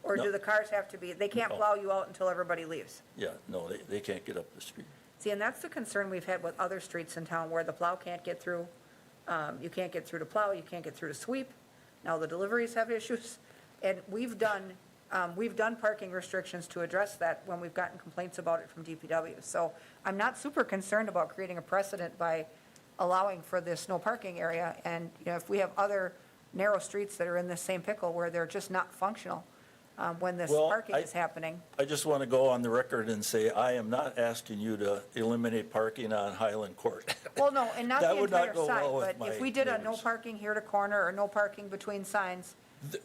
[SPEAKER 1] Or do
[SPEAKER 9] No.
[SPEAKER 1] the cars have to be, they can't
[SPEAKER 9] No.
[SPEAKER 1] plow you out until everybody leaves?
[SPEAKER 9] Yeah, no, they can't get up the street.
[SPEAKER 1] See, and that's the concern we've had with other streets in town where the plow can't get through. You can't get through to plow, you can't get through to sweep. Now the deliveries have issues. And we've done parking restrictions to address that when we've gotten complaints about it from DPW. So I'm not super concerned about creating a precedent by allowing for this no parking area. And, you know, if we have other narrow streets that are in the same pickle where they're just not functional, when this
[SPEAKER 9] Well,
[SPEAKER 1] parking is happening.
[SPEAKER 9] I just want to go on the record and say, I am not asking you to eliminate parking on Highland Court.
[SPEAKER 1] Well, no, and not
[SPEAKER 9] That
[SPEAKER 1] the
[SPEAKER 9] would not
[SPEAKER 1] entire
[SPEAKER 9] go
[SPEAKER 1] side,
[SPEAKER 9] well with
[SPEAKER 1] but if
[SPEAKER 9] my
[SPEAKER 1] we did a no
[SPEAKER 9] neighbors.
[SPEAKER 1] parking here to corner or no parking between signs,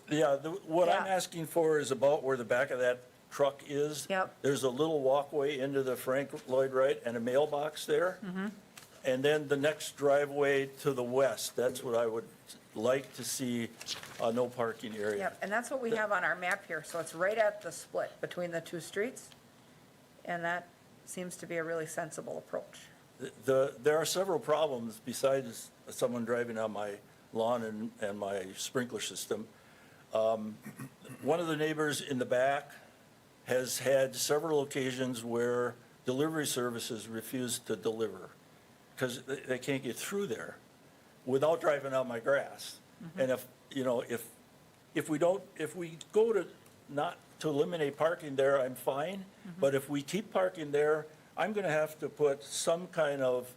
[SPEAKER 9] Yeah, what I'm
[SPEAKER 1] Yeah.
[SPEAKER 9] asking for is about where the back of that truck is.
[SPEAKER 1] Yep.
[SPEAKER 9] There's a little walkway into the Frank Lloyd Wright and a mailbox there.
[SPEAKER 1] Mm-hmm.
[SPEAKER 9] And then the next driveway to the west, that's what I would like to see, a no parking area.
[SPEAKER 1] yep, and that's what we have on our map here. So it's right at the split between the two streets. And that seems to be a really sensible approach.
[SPEAKER 9] There are several problems besides someone driving on my lawn and my sprinkler system. One of the neighbors in the back has had several occasions where delivery services refuse to deliver because they can't get through there without driving on my grass. And if, you know, if we go to not to eliminate parking there, I'm fine. But if we keep parking there, I'm going to have to put some kind of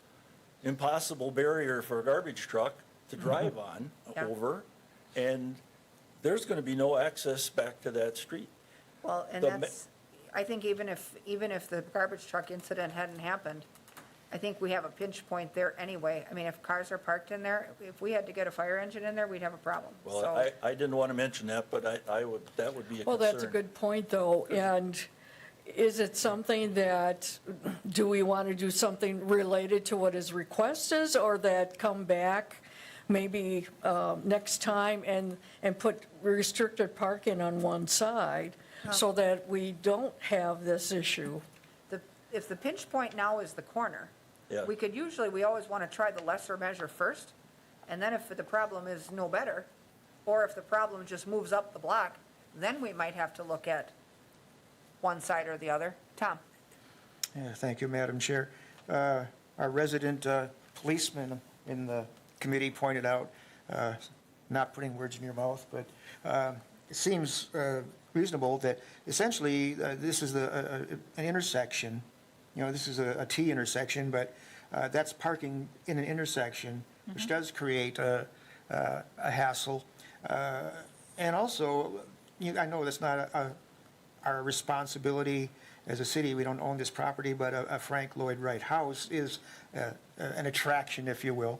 [SPEAKER 9] impossible barrier for a garbage truck to drive on
[SPEAKER 1] Yeah.
[SPEAKER 9] over, and there's going to be no access back to that street.
[SPEAKER 1] Well, and
[SPEAKER 9] The ma-
[SPEAKER 1] that's, I think even if the garbage truck incident hadn't happened, I think we have a pinch point there anyway. I mean, if cars are parked in there, if we had to get a fire engine in there, we'd have a problem.
[SPEAKER 9] Well,
[SPEAKER 1] So,
[SPEAKER 9] I didn't want to mention that, but that would be a concern.
[SPEAKER 3] Well, that's a good point, though, and is it something that, do we want to do something related to what his request is, or that come back maybe next time and put restricted parking on one side so that we don't have this issue?
[SPEAKER 1] if the pinch point now is the corner,
[SPEAKER 9] Yeah.
[SPEAKER 1] we always want to try the lesser measure first. And then if the problem is no better, or if the problem just moves up the block, then we might have to look at one side or the other. Tom?
[SPEAKER 7] Yeah, thank you, Madam Chair. Our resident policeman in the committee pointed out, not putting words in your mouth, but it seems reasonable that essentially this is an intersection. You know, this is a T intersection, but that's parking in an intersection, which does create a hassle. And also, I know that's not our responsibility as a city. We don't own this property, but a Frank Lloyd Wright house is an attraction, if you will.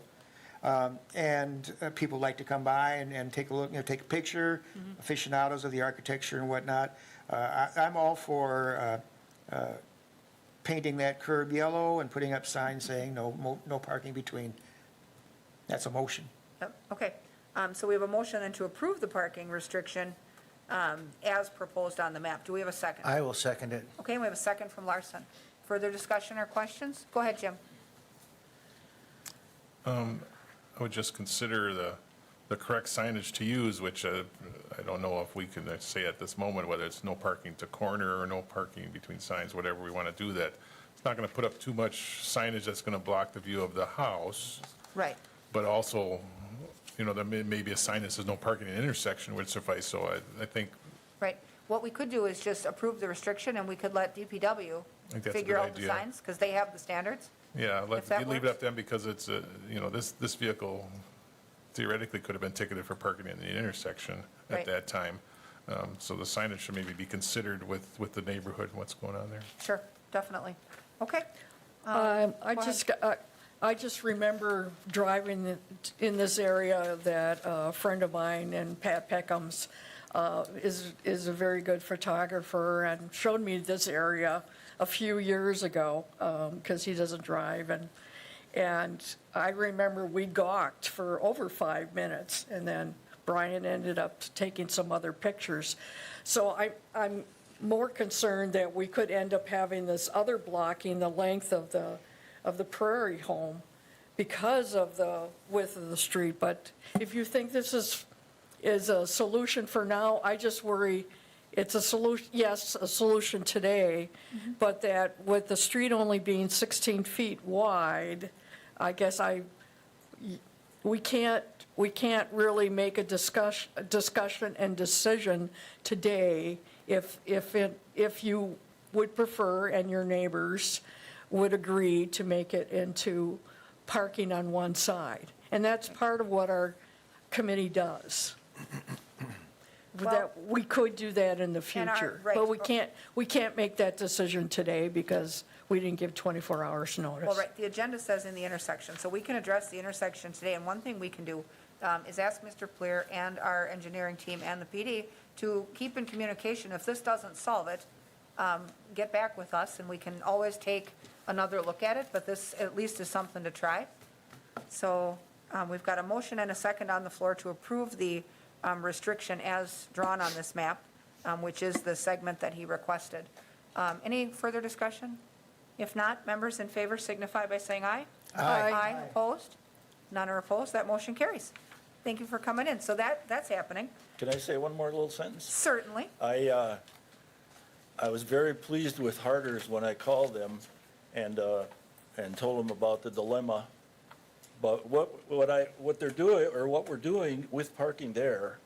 [SPEAKER 7] And people like to come by and take a look, take a picture, aficionados of the architecture and whatnot. I'm all for painting that curb yellow and putting up signs saying no parking between. That's a motion.
[SPEAKER 1] Yep, okay. So we have a motion then to approve the parking restriction as proposed on the map. Do we have a second?
[SPEAKER 8] I will second it.
[SPEAKER 1] Okay, we have a second from Larson. Further discussion or questions? Go ahead, Jim.
[SPEAKER 10] I would just consider the correct signage to use, which I don't know if we can say at this moment, whether it's no parking to corner or no parking between signs, whatever we want to do that. It's not going to put up too much signage that's going to block the view of the house,
[SPEAKER 1] Right.
[SPEAKER 10] but also, there may be a sign that says no parking in intersection would suffice, so I think,
[SPEAKER 1] Right. What we could do is just approve the restriction, and we could let DPW
[SPEAKER 10] think that's a
[SPEAKER 1] figure
[SPEAKER 10] good
[SPEAKER 1] out the
[SPEAKER 10] idea.
[SPEAKER 1] signs, because they have the standards.
[SPEAKER 10] yeah,
[SPEAKER 1] If that
[SPEAKER 10] leave it
[SPEAKER 1] works.
[SPEAKER 10] up to them, because it's, this vehicle theoretically could have been ticketed for parking in the intersection
[SPEAKER 1] Right.
[SPEAKER 10] at that time. So the signage should maybe be considered with the neighborhood and what's going on there.
[SPEAKER 1] Sure, definitely. Okay.
[SPEAKER 3] I
[SPEAKER 1] Go
[SPEAKER 3] just, I just remember driving in this area that a friend of mine, and Pat Peckham's, is a very good photographer, and showed me this area a few years ago, because he doesn't drive, and I remember we gawked for over 5 minutes, and then Brian ended up taking some other pictures. So I'm more concerned that we could end up having this other blocking the length of the Prairie Home because of the width of the street. But if you think this is a solution for now, I just worry it's a solution, yes, a solution today, but that with the street only being 16 feet wide, I guess we can't really make a discussion and decision today if you would prefer and your neighbors would agree to make it into parking on one side. And that's part of what our committee does. That we could do that in the future,
[SPEAKER 1] right.
[SPEAKER 3] but we can't make that decision today because we didn't give 24 hours notice.
[SPEAKER 1] Well, right, the agenda says in the intersection, so we can address the intersection today, and one thing we can do is ask Mr. Pleer and our engineering team and the PD to keep in communication. If this doesn't solve it, get back with us, and we can always take another look at it, but this at least is something to try. So we've got a motion and a second on the floor to approve the restriction as drawn on this map, which is the segment that he requested. Any further discussion? If not, members in favor signify by saying aye.
[SPEAKER 3] Aye.
[SPEAKER 1] Aye, opposed? None are opposed, that motion carries. Thank you for coming in. So that's happening.
[SPEAKER 9] Can I say one more little sentence?
[SPEAKER 1] Certainly.
[SPEAKER 9] I was very pleased with Harder's when I called them and told them about the dilemma. But what they're doing, or what we're doing with parking there,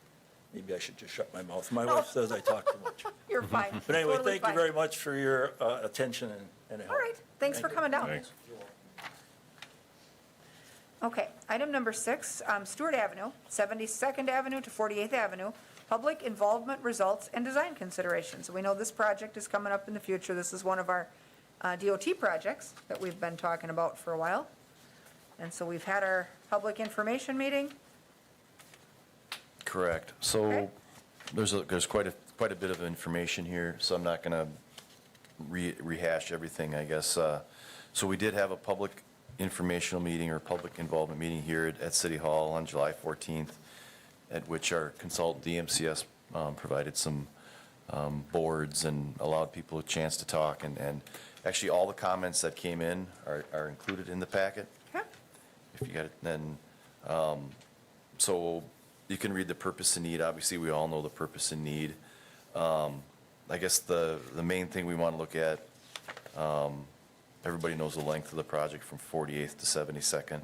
[SPEAKER 9] maybe I should just shut my mouth. My wife says I talk too much.
[SPEAKER 1] You're fine.
[SPEAKER 9] But anyway,
[SPEAKER 1] Totally
[SPEAKER 9] thank you
[SPEAKER 1] fine.
[SPEAKER 9] very much for your attention and help.
[SPEAKER 1] All right, thanks for coming down.
[SPEAKER 2] Thanks.
[SPEAKER 1] Okay, item number 6, Stuart Avenue, 72nd Avenue to 48th Avenue, public involvement results and design considerations. We know this project is coming up in the future. This is one of our DOT projects that we've been talking about for a while. And so we've had our public information meeting.
[SPEAKER 6] Correct. So
[SPEAKER 1] Okay.
[SPEAKER 6] there's quite a bit of information here, so I'm not going to rehash everything, I guess. So we did have a public informational meeting or public involvement meeting here at City Hall on July 14th, at which our consultant DMCS provided some boards and allowed people a chance to talk. And actually, all the comments that came in are included in the packet.
[SPEAKER 1] Okay.
[SPEAKER 6] If you got it, then, so you can read the purpose and need. Obviously, we all know the purpose and need. I guess the main thing we want to look at, everybody knows the length of the project from 48th to 72nd.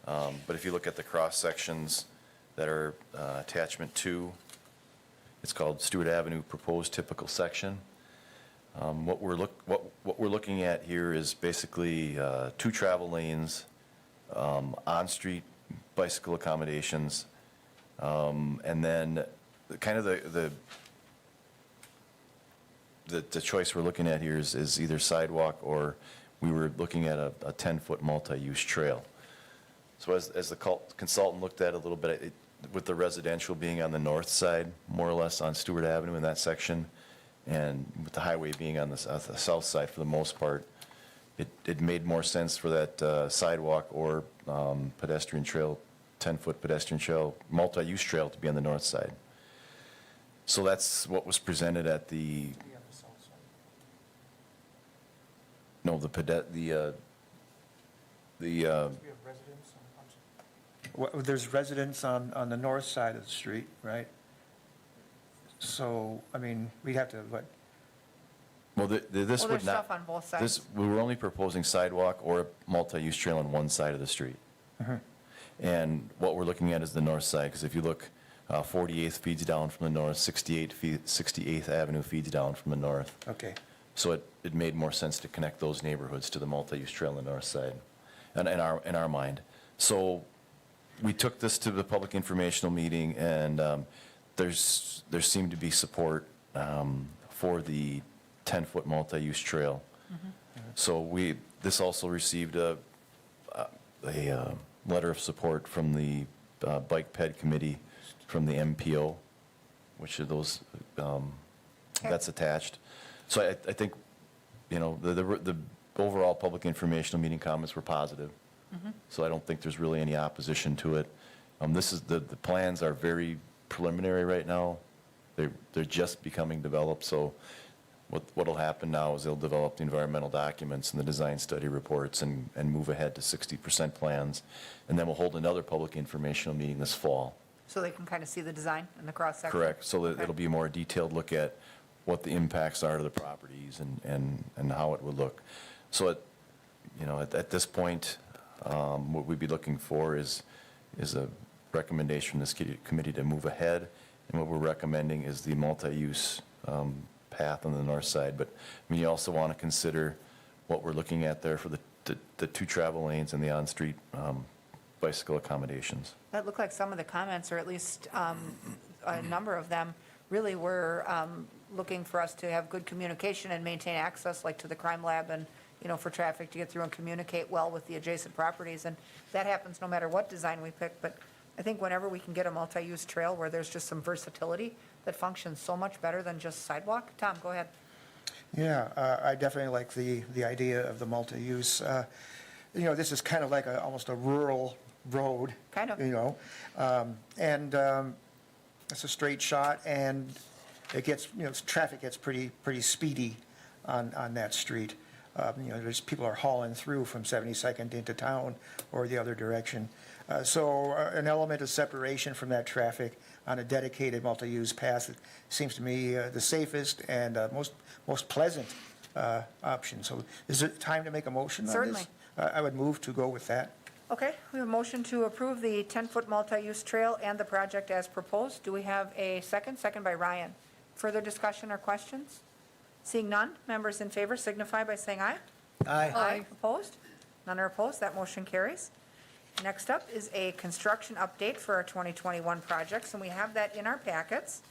[SPEAKER 6] But if you look at the cross sections that are attachment 2, it's called Stuart Avenue Proposed Typical Section. What we're looking at here is basically 2 travel lanes, on-street bicycle accommodations, and then kind of the choice we're looking at here is either sidewalk, or we were looking at a 10-foot multi-use trail. So as the consultant looked at it a little bit, with the residential being on the north side, more or less on Stuart Avenue in that section, and with the highway being on the south side for the most part, it made more sense for that sidewalk or pedestrian trail, 10-foot pedestrian trail, multi-use trail to be on the north side. So that's what was presented at the, no,
[SPEAKER 7] There's residents on the north side of the street, right? So, I mean, we have to, what,
[SPEAKER 6] well, this
[SPEAKER 1] Well,
[SPEAKER 6] would
[SPEAKER 1] there's
[SPEAKER 6] not.
[SPEAKER 1] stuff on both sides.
[SPEAKER 6] We were only proposing sidewalk or a multi-use trail on one side of the street. And what we're looking at is the north side, because if you look, 48th feeds down from the north, 68th Avenue feeds down from the north.
[SPEAKER 7] okay.
[SPEAKER 6] So it made more sense to connect those neighborhoods to the multi-use trail on the north side, in our mind. So we took this to the public informational meeting, and there seemed to be support for the 10-foot multi-use trail. So this also received a letter of support from the Bike Ped Committee from the MPO, which are those, that's attached. So I think, the overall public informational meeting comments were positive. So I don't think there's really any opposition to it. The plans are very preliminary right now. They're just becoming developed, so what'll happen now is they'll develop the environmental documents and the design study reports and move ahead to 60% plans. And then we'll hold another public informational meeting this fall.
[SPEAKER 1] So they can kind of see the design and the cross-section?
[SPEAKER 6] Correct, so that
[SPEAKER 1] Okay.
[SPEAKER 6] it'll be a more detailed look at what the impacts are to the properties and how it would look. So at this point, what we'd be looking for is a recommendation from this committee to move ahead. And what we're recommending is the multi-use path on the north side. But, I mean, you also want to consider what we're looking at there for the two travel lanes and the on-street bicycle accommodations.
[SPEAKER 1] That looked like some of the comments, or at least a number of them, really were looking for us to have good communication and maintain access, like to the crime lab and, for traffic to get through and communicate well with the adjacent properties. And that happens no matter what design we pick. But I think whenever we can get a multi-use trail where there's just some versatility that functions so much better than just sidewalk. Tom, go ahead.
[SPEAKER 7] Yeah, I definitely like the idea of the multi-use. This is kind of like almost a rural road.
[SPEAKER 1] Kind of.
[SPEAKER 7] And it's a straight shot, and it gets, traffic gets pretty speedy on that street. There's people are hauling through from 72nd into town or the other direction. So an element of separation from that traffic on a dedicated multi-use path seems to me the safest and most pleasant option. So is it time to make a motion on this?
[SPEAKER 1] Certainly.
[SPEAKER 7] I would move to go with that.
[SPEAKER 1] Okay, we have a motion to approve the 10-foot multi-use trail and the project as proposed. Do we have a second? Second by Ryan. Further discussion or questions? Seeing none, members in favor signify by saying aye.
[SPEAKER 8] Aye.
[SPEAKER 1] Opposed? None are opposed. That motion carries. Next up is a construction update for our 2021 projects, and we have that in our packets.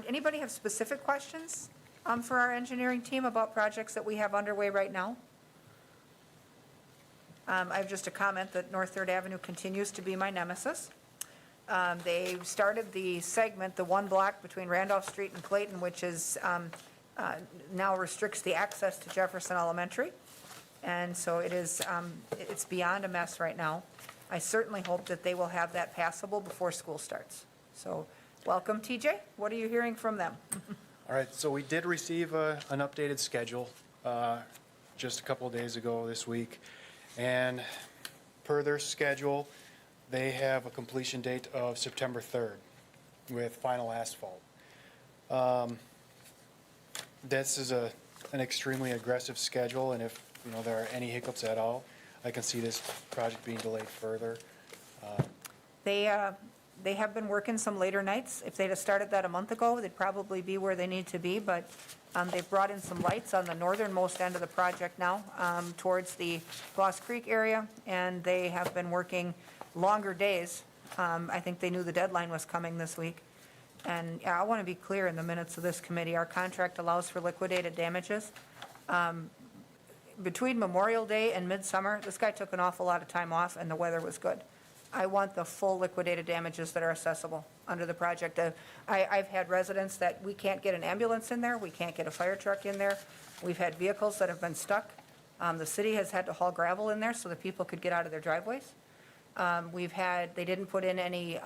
[SPEAKER 1] Anybody have specific questions for our engineering team about projects that we have underway right now? I have just a comment that North Third Avenue continues to be my nemesis. They started the segment, the one block between Randolph Street and Clayton, which is now restricts the access to Jefferson Elementary. And so it's beyond a mess right now. I certainly hope that they will have that passable before school starts. So welcome, TJ. What are you hearing from them?
[SPEAKER 11] All right, so we did receive an updated schedule just a couple of days ago this week. And per their schedule, they have a completion date of September 3rd with final asphalt. This is an extremely aggressive schedule, and if there are any hiccups at all, I can see this project being delayed further.
[SPEAKER 1] They have been working some later nights. If they'd have started that a month ago, they'd probably be where they need to be, but they've brought in some lights on the northernmost end of the project now, towards the Goss Creek area, and they have been working longer days. I think they knew the deadline was coming this week. And I want to be clear in the minutes of this committee, our contract allows for liquidated damages. Between Memorial Day and Midsummer, this guy took an awful lot of time off, and the weather was good. I want the full liquidated damages that are accessible under the project. I've had residents that we can't get an ambulance in there, we can't get a fire truck in there. We've had vehicles that have been stuck. The city has had to haul gravel in there so that people could get out of their driveways. They didn't put in any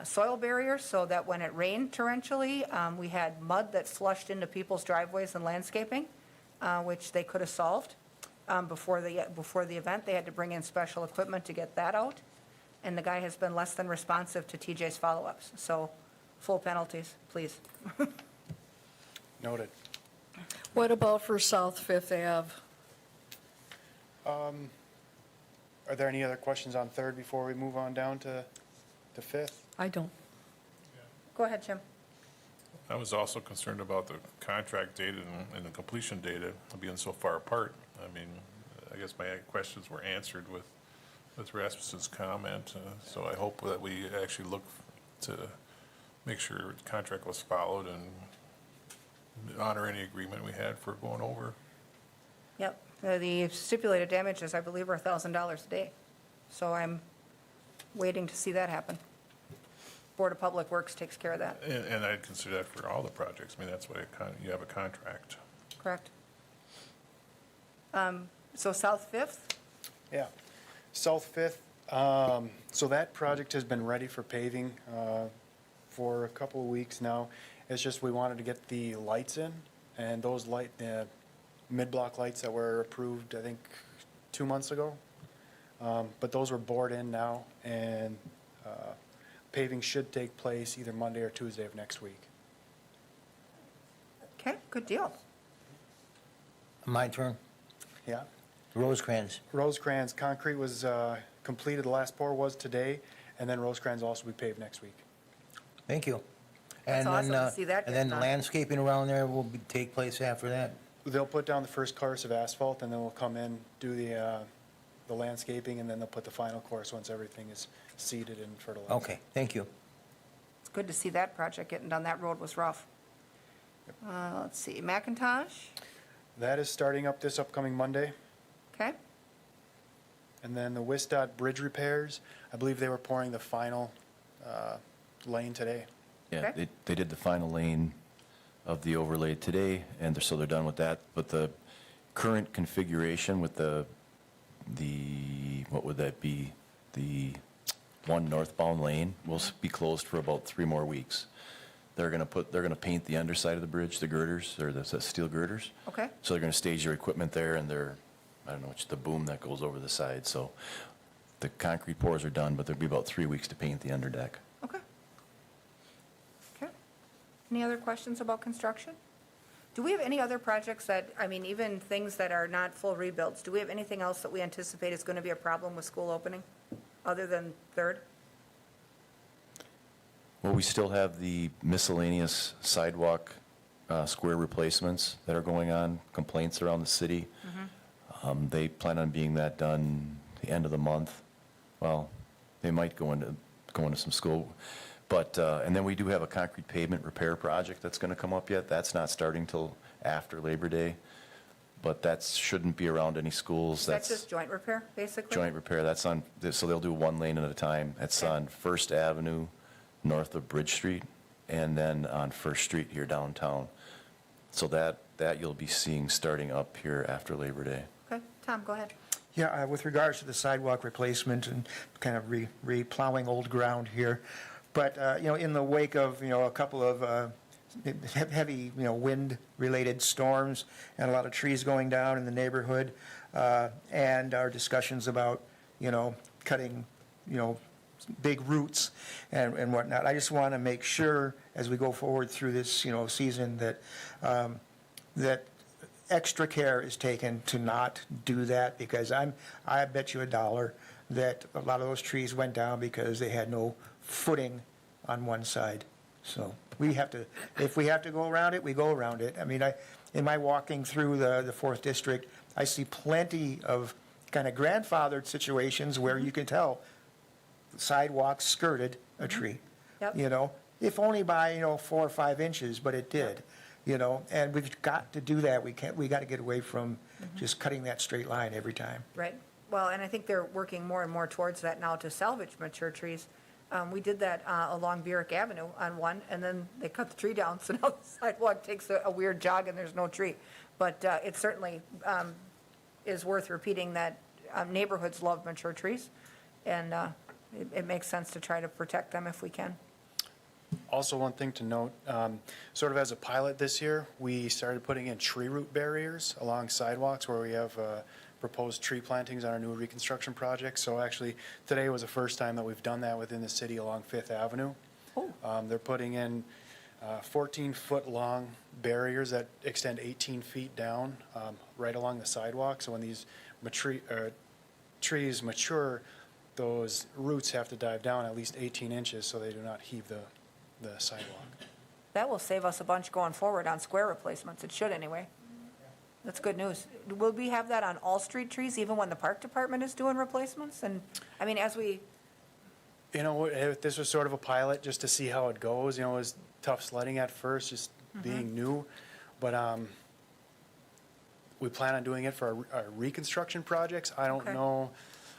[SPEAKER 1] soil barriers so that when it rained torrentially, we had mud that flushed into people's driveways and landscaping, which they could have solved. Before the event, they had to bring in special equipment to get that out. And the guy has been less than responsive to TJ's follow-ups. So full penalties, please.
[SPEAKER 11] Noted.
[SPEAKER 3] What about for South Fifth Ave?
[SPEAKER 11] Are there any other questions on 3rd before we move on down to 5th?
[SPEAKER 3] I don't.
[SPEAKER 1] Go ahead, Jim.
[SPEAKER 10] I was also concerned about the contract date and the completion date being so far apart. I mean, I guess my questions were answered with Rasmussen's comment, so I hope that we actually look to make sure the contract was followed and honor any agreement we had for going over.
[SPEAKER 1] Yep. The stipulated damages, I believe, are $1,000 a day. So I'm waiting to see that happen. Board of Public Works takes care of that.
[SPEAKER 10] And I'd consider that for all the projects. I mean, that's why you have a contract.
[SPEAKER 1] Correct. So South Fifth?
[SPEAKER 11] Yeah. South Fifth, so that project has been ready for paving for a couple of weeks now. It's just we wanted to get the lights in, and those mid-block lights that were approved, I think, 2 months ago. But those were bored in now, and paving should take place either Monday or Tuesday of next week.
[SPEAKER 1] Okay, good deal.
[SPEAKER 8] My turn.
[SPEAKER 11] Yeah.
[SPEAKER 8] Rosecrans.
[SPEAKER 11] Rosecrans, concrete was completed, the last pour was today, and then Rosecrans will also be paved next week.
[SPEAKER 8] Thank you.
[SPEAKER 1] That's awesome to see that
[SPEAKER 8] And
[SPEAKER 1] get
[SPEAKER 8] then
[SPEAKER 1] done.
[SPEAKER 8] landscaping around there will take place after that?
[SPEAKER 11] They'll put down the first course of asphalt, and then we'll come in, do the landscaping, and then they'll put the final course once everything is seeded and fertilized.
[SPEAKER 8] Okay, thank you.
[SPEAKER 1] It's good to see that project getting done. That road was rough. Let's see, McIntosh,
[SPEAKER 11] That is starting up this upcoming Monday.
[SPEAKER 1] okay?
[SPEAKER 11] And then the Wisdot bridge repairs, I believe they were pouring the final lane today.
[SPEAKER 6] Yeah,
[SPEAKER 1] Okay.
[SPEAKER 6] they did the final lane of the overlay today, and so they're done with that. But the current configuration with the, what would that be? The one northbound lane will be closed for about 3 more weeks. They're gonna paint the underside of the bridge, the girders, or the steel girders.
[SPEAKER 1] Okay.
[SPEAKER 6] So they're gonna stage their equipment there, and I don't know, it's the boom that goes over the side. So the concrete pours are done, but there'll be about 3 weeks to paint the underdeck.
[SPEAKER 1] Okay. Okay. Any other questions about construction? Do we have any other projects that, I mean, even things that are not full rebuilds, do we have anything else that we anticipate is going to be a problem with school opening, other than Third?
[SPEAKER 6] Well, we still have the miscellaneous sidewalk square replacements that are going on, complaints around the city. They plan on being that done the end of the month. Well, they might go into some school. But, and then we do have a concrete pavement repair project that's going to come up yet. That's not starting till after Labor Day. But that shouldn't be around any schools.
[SPEAKER 1] That's just joint repair, basically?
[SPEAKER 6] Joint repair, that's on, so they'll do 1 lane at a time. It's
[SPEAKER 1] Okay.
[SPEAKER 6] on First Avenue, north of Bridge Street, and then on First Street here downtown. So that you'll be seeing starting up here after Labor Day.
[SPEAKER 1] Okay, Tom, go ahead.
[SPEAKER 7] Yeah, with regards to the sidewalk replacement and kind of re-plowing old ground here, but, in the wake of, a couple of heavy, wind-related storms and a lot of trees going down in the neighborhood, and our discussions about, cutting, big roots and whatnot, I just want to make sure, as we go forward through this, season, that, that extra care is taken to not do that, because I bet you $1 that a lot of those trees went down because they had no footing on one side. So we have to, if we have to go around it, we go around it. I mean, in my walking through the 4th District, I see plenty of kind of grandfathered situations where you can tell sidewalks skirted a tree.
[SPEAKER 1] Yep.
[SPEAKER 7] If only by, 4 or 5 inches, but it did. And we've got to do that. We got to get away from just cutting that straight line every time.
[SPEAKER 1] Right. Well, and I think they're working more and more towards that now to salvage mature trees. We did that along Burrick Avenue on one, and then they cut the tree down, so now the sidewalk takes a weird jog and there's no tree. But it certainly is worth repeating that neighborhoods love mature trees, and it makes sense to try to protect them if we can.
[SPEAKER 11] Also, one thing to note, sort of as a pilot this year, we started putting in tree root barriers along sidewalks where we have proposed tree plantings on our new reconstruction project. So actually, today was the first time that we've done that within the city along 5th Avenue.
[SPEAKER 1] Oh.
[SPEAKER 11] They're putting in 14-foot-long barriers that extend 18 feet down right along the sidewalk. So when these trees mature, those roots have to dive down at least 18 inches so they do not heave the sidewalk.
[SPEAKER 1] That will save us a bunch going forward on square replacements. It should anyway. That's good news. Will we have that on all street trees, even when the park department is doing replacements? And, I mean, as we,
[SPEAKER 11] This was sort of a pilot just to see how it goes. It was tough sledding at first, just being new. But we plan on doing it for our reconstruction projects. I don't
[SPEAKER 1] Okay.
[SPEAKER 11] know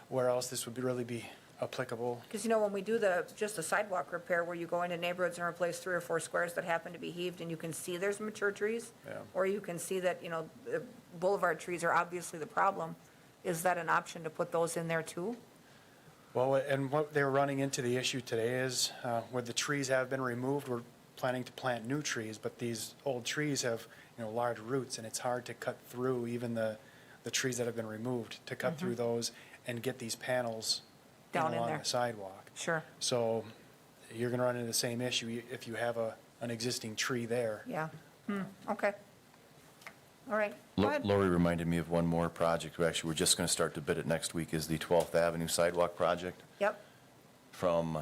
[SPEAKER 11] where else this would really be applicable.
[SPEAKER 1] because, when we do just the sidewalk repair where you go into neighborhoods and replace 3 or 4 squares that happen to be heaved and you can see there's mature trees,
[SPEAKER 11] Yeah.
[SPEAKER 1] or you can see that, the boulevard trees are obviously the problem, is that an option to put those in there too?
[SPEAKER 11] Well, and what they're running into the issue today is, where the trees have been removed, we're planning to plant new trees, but these old trees have, large roots, and it's hard to cut through even the trees that have been removed, to cut through those and get these panels
[SPEAKER 1] Down in
[SPEAKER 11] along
[SPEAKER 1] there.
[SPEAKER 11] the sidewalk.
[SPEAKER 1] Sure,
[SPEAKER 11] So you're going to run into the same issue if you have an existing tree there.
[SPEAKER 1] yeah. Okay. All right, go ahead.
[SPEAKER 6] Lori reminded me of one more project. We're just going to start to bid it next week, is the 12th Avenue sidewalk project
[SPEAKER 1] Yep,
[SPEAKER 6] from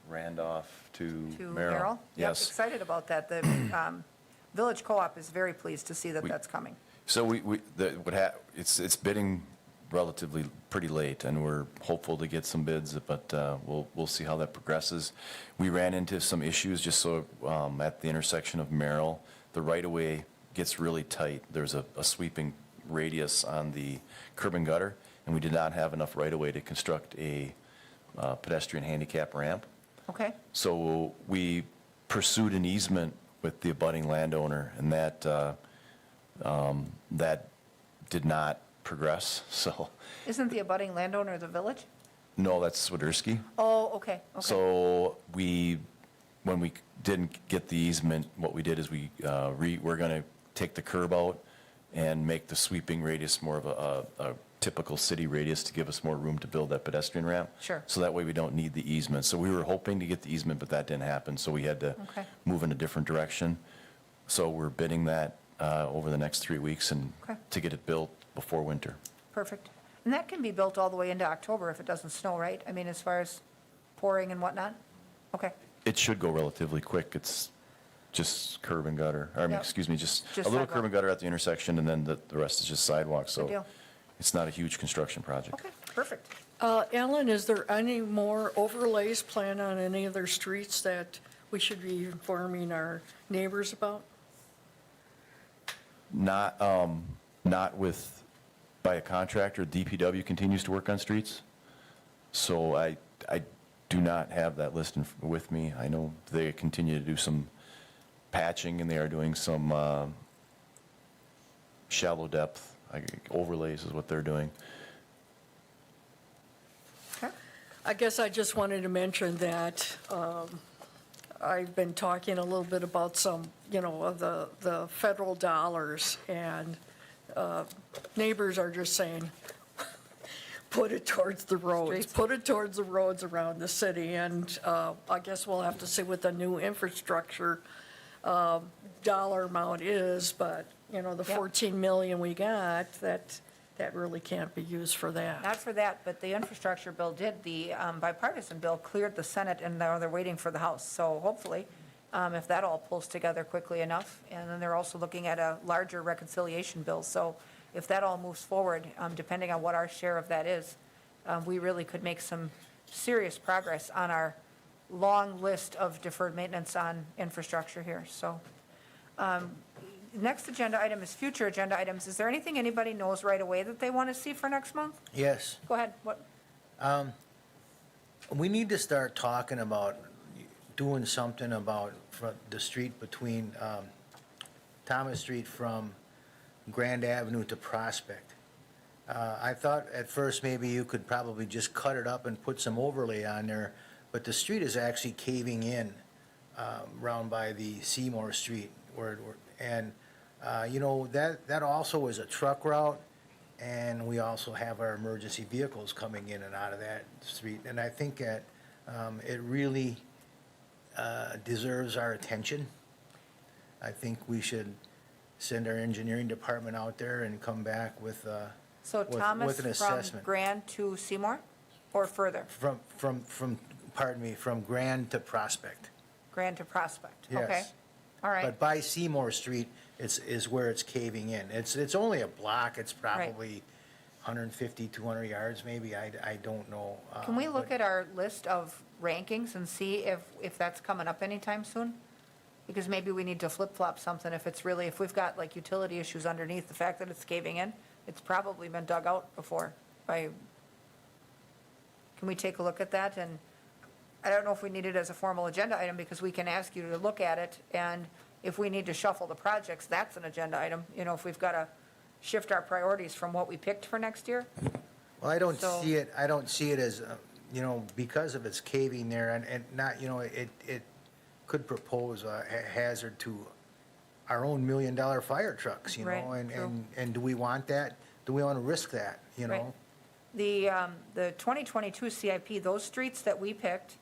[SPEAKER 6] Randolph to
[SPEAKER 1] to
[SPEAKER 6] Merrill.
[SPEAKER 1] Merrill? Yep,
[SPEAKER 6] Yes.
[SPEAKER 1] excited about that. The Village Co-op is very pleased to see that
[SPEAKER 6] We-
[SPEAKER 1] that's coming.
[SPEAKER 6] So it's bidding relatively pretty late, and we're hopeful to get some bids, but we'll see how that progresses. We ran into some issues just at the intersection of Merrill. The right-of-way gets really tight. There's a sweeping radius on the curb and gutter, and we did not have enough right-of-way to construct a pedestrian handicap ramp.
[SPEAKER 1] Okay,
[SPEAKER 6] So we pursued an easement with the abutting landowner, and that did not progress, so,
[SPEAKER 1] isn't the abutting landowner the village?
[SPEAKER 6] no, that's Swiderski.
[SPEAKER 1] Oh, okay, okay.
[SPEAKER 6] So when we didn't get the easement, what we did is we're going to take the curb out and make the sweeping radius more of a typical city radius to give us more room to build that pedestrian ramp.
[SPEAKER 1] Sure.
[SPEAKER 6] So that way we don't need the easement. So we were hoping to get the easement, but that didn't happen, so we had to
[SPEAKER 1] Okay.
[SPEAKER 6] move in a different direction. So we're bidding that over the next 3 weeks and
[SPEAKER 1] Okay.
[SPEAKER 6] to get it built before winter.
[SPEAKER 1] Perfect. And that can be built all the way into October if it doesn't snow, right? I mean, as far as pouring and whatnot? Okay,
[SPEAKER 6] It should go relatively quick. It's just curb and gutter,
[SPEAKER 1] Yep.
[SPEAKER 6] excuse me, just
[SPEAKER 1] Just
[SPEAKER 6] a little
[SPEAKER 1] sidewalk.
[SPEAKER 6] curb and gutter at the intersection, and then the rest is just sidewalk,
[SPEAKER 1] Good
[SPEAKER 6] so
[SPEAKER 1] deal.
[SPEAKER 6] it's not a huge construction project.
[SPEAKER 1] okay, perfect.
[SPEAKER 3] Alan, is there any more overlays planned on any of their streets that we should be informing our neighbors about?
[SPEAKER 6] Not by a contractor. DPW continues to work on streets, so I do not have that list with me. I know they continue to do some patching, and they are doing some shallow depth overlays is what they're doing.
[SPEAKER 1] Okay,
[SPEAKER 3] I guess I just wanted to mention that I've been talking a little bit about some, of the federal dollars, and neighbors are just saying, put it towards the roads,
[SPEAKER 1] Streets.
[SPEAKER 3] put it towards the roads around the city, and I guess we'll have to see what the new infrastructure dollar amount is, but, the
[SPEAKER 1] Yep.
[SPEAKER 3] 14 million we got, that really can't be used for that.
[SPEAKER 1] not for that, but the infrastructure bill did, the bipartisan bill cleared the Senate, and now they're waiting for the House. So hopefully, if that all pulls together quickly enough, and then they're also looking at a larger reconciliation bill. So if that all moves forward, depending on what our share of that is, we really could make some serious progress on our long list of deferred maintenance on infrastructure here. So next agenda item is future agenda items. Is there anything anybody knows right away that they want to see for next month?
[SPEAKER 8] Yes.
[SPEAKER 1] Go ahead. What?
[SPEAKER 8] We need to start talking about doing something about the street between Thomas Street from Grand Avenue to Prospect. I thought at first maybe you could probably just cut it up and put some overlay on there, but the street is actually caving in round by the Seymour Street that also is a truck route, and we also have our emergency vehicles coming in and out of that street. And I think that it really deserves our attention. I think we should send our engineering department out there and come back with
[SPEAKER 1] So
[SPEAKER 8] with
[SPEAKER 1] Thomas
[SPEAKER 8] an
[SPEAKER 1] from
[SPEAKER 8] assessment.
[SPEAKER 1] Grand to Seymour or further?
[SPEAKER 8] from Grand to Prospect.
[SPEAKER 1] Grand to Prospect?
[SPEAKER 8] Yes.
[SPEAKER 1] Okay. All right.
[SPEAKER 8] But by Seymour Street is where it's caving in. It's only a block. It's probably 150, 200 yards maybe. I don't know.
[SPEAKER 1] Can we look at our list of rankings and see if that's coming up anytime soon? Because maybe we need to flip-flop something if we've got like utility issues underneath the fact that it's caving in. It's probably been dug out before can we take a look at that? And I don't know if we need it as a formal agenda item because we can ask you to look at it. And if we need to shuffle the projects, that's an agenda item. If we've got shift our priorities from what we picked for next year.
[SPEAKER 8] Well, I don't
[SPEAKER 1] So-
[SPEAKER 8] see it as, because of its caving there and not, it could propose a hazard to our own $1 million fire trucks,
[SPEAKER 1] Right,
[SPEAKER 8] and,
[SPEAKER 1] true.
[SPEAKER 8] and do we want that? Do we want to risk that,
[SPEAKER 1] Right. The 2022 CIP, those streets that we picked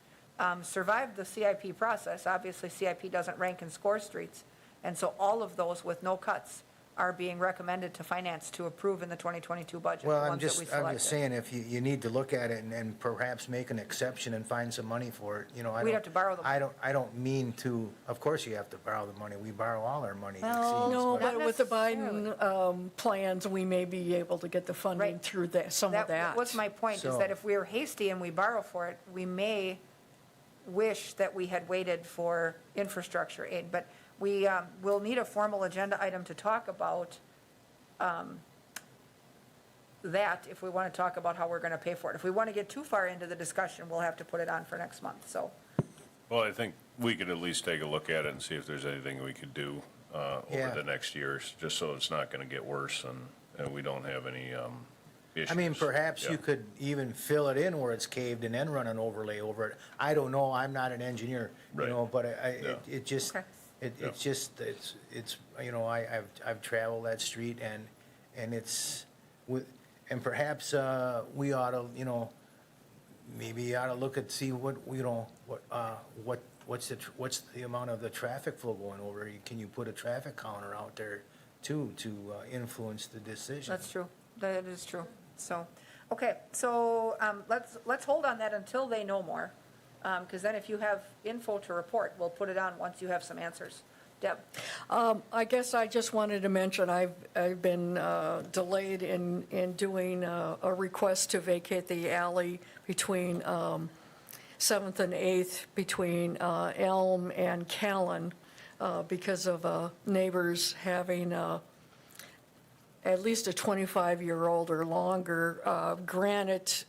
[SPEAKER 1] survived the CIP process. Obviously, CIP doesn't rank and score streets. And so all of those with no cuts are being recommended to finance to approve in the 2022 budget, the
[SPEAKER 8] Well,
[SPEAKER 1] ones that we selected.
[SPEAKER 8] I'm just saying, if you need to look at it and perhaps make an exception and find some money for it,
[SPEAKER 1] We'd have to borrow the money.
[SPEAKER 8] I don't mean to, of course you have to borrow the money. We borrow all our money, it
[SPEAKER 1] Well,
[SPEAKER 8] seems,
[SPEAKER 3] No,
[SPEAKER 8] but-
[SPEAKER 3] but with the
[SPEAKER 1] necessarily.
[SPEAKER 3] Biden plans, we may be able to get the funding
[SPEAKER 1] Right.
[SPEAKER 3] through that, some of that.
[SPEAKER 1] That was my point, is
[SPEAKER 8] So-
[SPEAKER 1] that if we are hasty and we borrow for it, we may wish that we had waited for infrastructure aid. But we will need a formal agenda item to talk about that if we want to talk about how we're going to pay for it. If we want to get too far into the discussion, we'll have to put it on for next month, so.
[SPEAKER 2] Well, I think we could at least take a look at it and see if there's anything we could do over
[SPEAKER 8] Yeah.
[SPEAKER 2] the next years, just so it's not going to get worse and we don't have any issues.
[SPEAKER 8] I mean, perhaps
[SPEAKER 2] Yeah.
[SPEAKER 8] you could even fill it in where it's caved and then run an overlay over it. I don't know, I'm not an engineer,
[SPEAKER 2] Right.
[SPEAKER 8] but
[SPEAKER 2] Yeah.
[SPEAKER 8] it just,
[SPEAKER 1] Okay.
[SPEAKER 8] it's just, it's, I've traveled that street and it's, and perhaps we ought to, maybe ought to look at, see what, what's the amount of the traffic flow going over? Can you put a traffic counter out there too, to influence the decision?
[SPEAKER 1] That's true. That is true. So, okay, so let's hold on that until they know more. Because then if you have info to report, we'll put it on once you have some answers. Deb?
[SPEAKER 3] I guess I just wanted to mention, I've been delayed in doing a request to vacate the alley between 7th and 8th, between Elm and Callan, because of neighbors having at least a 25-year-old or longer granite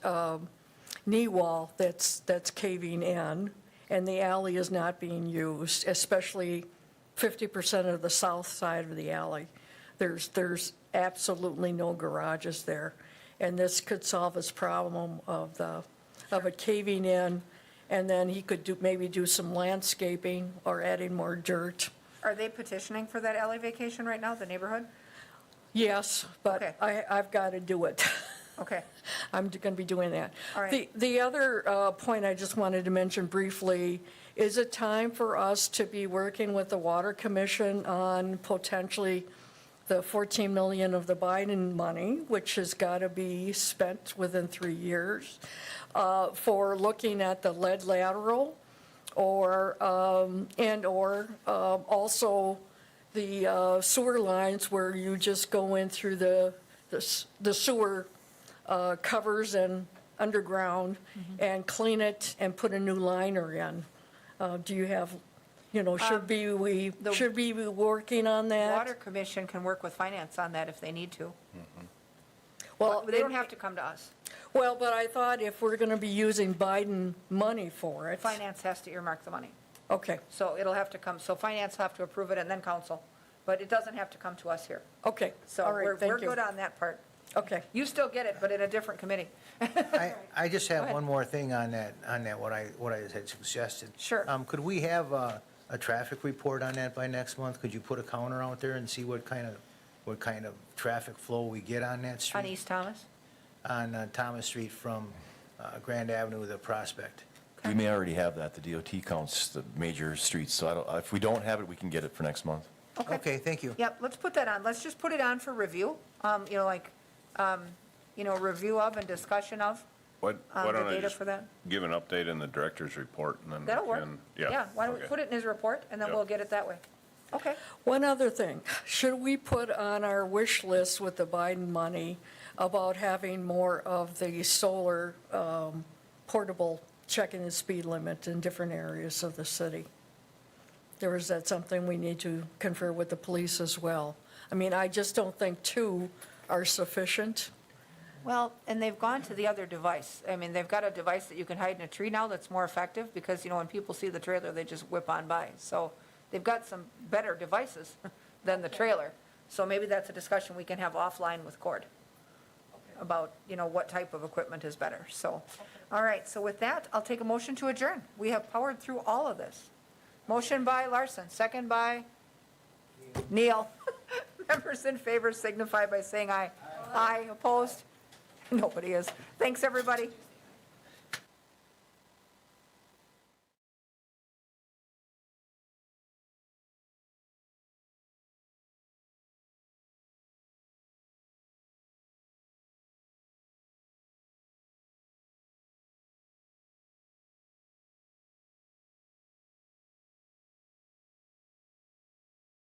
[SPEAKER 3] knee wall that's caving in, and the alley is not being used, especially 50% of the south side of the alley. There's absolutely no garages there, and this could solve his problem of it caving in, and then he could maybe do some landscaping or adding more dirt.
[SPEAKER 1] Are they petitioning for that alley vacation right now, the neighborhood?
[SPEAKER 3] Yes, but
[SPEAKER 1] Okay.
[SPEAKER 3] I've got to do it.
[SPEAKER 1] Okay.
[SPEAKER 3] I'm going to be doing that.
[SPEAKER 1] All right.
[SPEAKER 3] The other point I just wanted to mention briefly, is it time for us to be working with the Water Commission on potentially the $14 million of the Biden money, which has got to be spent within 3 years, for looking at the lead lateral or also the sewer lines where you just go in through the sewer covers and underground and clean it and put a new liner in. Do you have, should we be working on that?
[SPEAKER 1] Water Commission can work with finance on that if they need to.
[SPEAKER 3] Well,
[SPEAKER 1] They don't have to come to us.
[SPEAKER 3] Well, but I thought if we're going to be using Biden money for it.
[SPEAKER 1] Finance has to earmark the money.
[SPEAKER 3] Okay,
[SPEAKER 1] So it'll have to come, so finance will have to approve it and then council. But it doesn't have to come to us here.
[SPEAKER 3] okay,
[SPEAKER 1] So
[SPEAKER 3] all right,
[SPEAKER 1] we're
[SPEAKER 3] thank you.
[SPEAKER 1] good on that part.
[SPEAKER 3] Okay.
[SPEAKER 1] You still get it, but in a different committee.
[SPEAKER 8] I just
[SPEAKER 1] Go
[SPEAKER 8] have
[SPEAKER 1] ahead.
[SPEAKER 8] one more thing on that, what I had suggested.
[SPEAKER 1] Sure.
[SPEAKER 8] Could we have a traffic report on that by next month? Could you put a counter out there and see what kind of traffic flow we get on that street?
[SPEAKER 1] On East Thomas?
[SPEAKER 8] On Thomas Street from Grand Avenue to Prospect.
[SPEAKER 6] We may already have that. The DOT counts the major streets, so if we don't have it, we can get it for next month.
[SPEAKER 8] Okay, thank you.
[SPEAKER 1] Yep, let's put that on. Let's just put it on for review, review of and discussion of
[SPEAKER 2] Why
[SPEAKER 1] the
[SPEAKER 2] don't I
[SPEAKER 1] data
[SPEAKER 2] just
[SPEAKER 1] for that.
[SPEAKER 2] give an update in the director's report and then we
[SPEAKER 1] That'll work.
[SPEAKER 2] can.
[SPEAKER 1] Yeah, why don't we
[SPEAKER 2] okay.
[SPEAKER 1] put it in his report and then
[SPEAKER 2] Yep.
[SPEAKER 1] we'll get it that way. Okay.
[SPEAKER 3] One other thing, should we put on our wish list with the Biden money about having more of the solar portable checking the speed limit in different areas of the city? Is that something we need to confer with the police as well? I mean, I just don't think two are sufficient.
[SPEAKER 1] Well, and they've gone to the other device. I mean, they've got a device that you can hide in a tree now that's more effective because, when people see the trailer, they just whip on by. So they've got some better devices than the trailer. So maybe that's a discussion we can have offline with Cord about, what type of equipment is better. So, all right, so with that, I'll take a motion to adjourn. We have powered through all of this. Motion by Larson, second by Neal. Members in favor signify by saying aye. Aye, opposed? Nobody is. Thanks, everybody.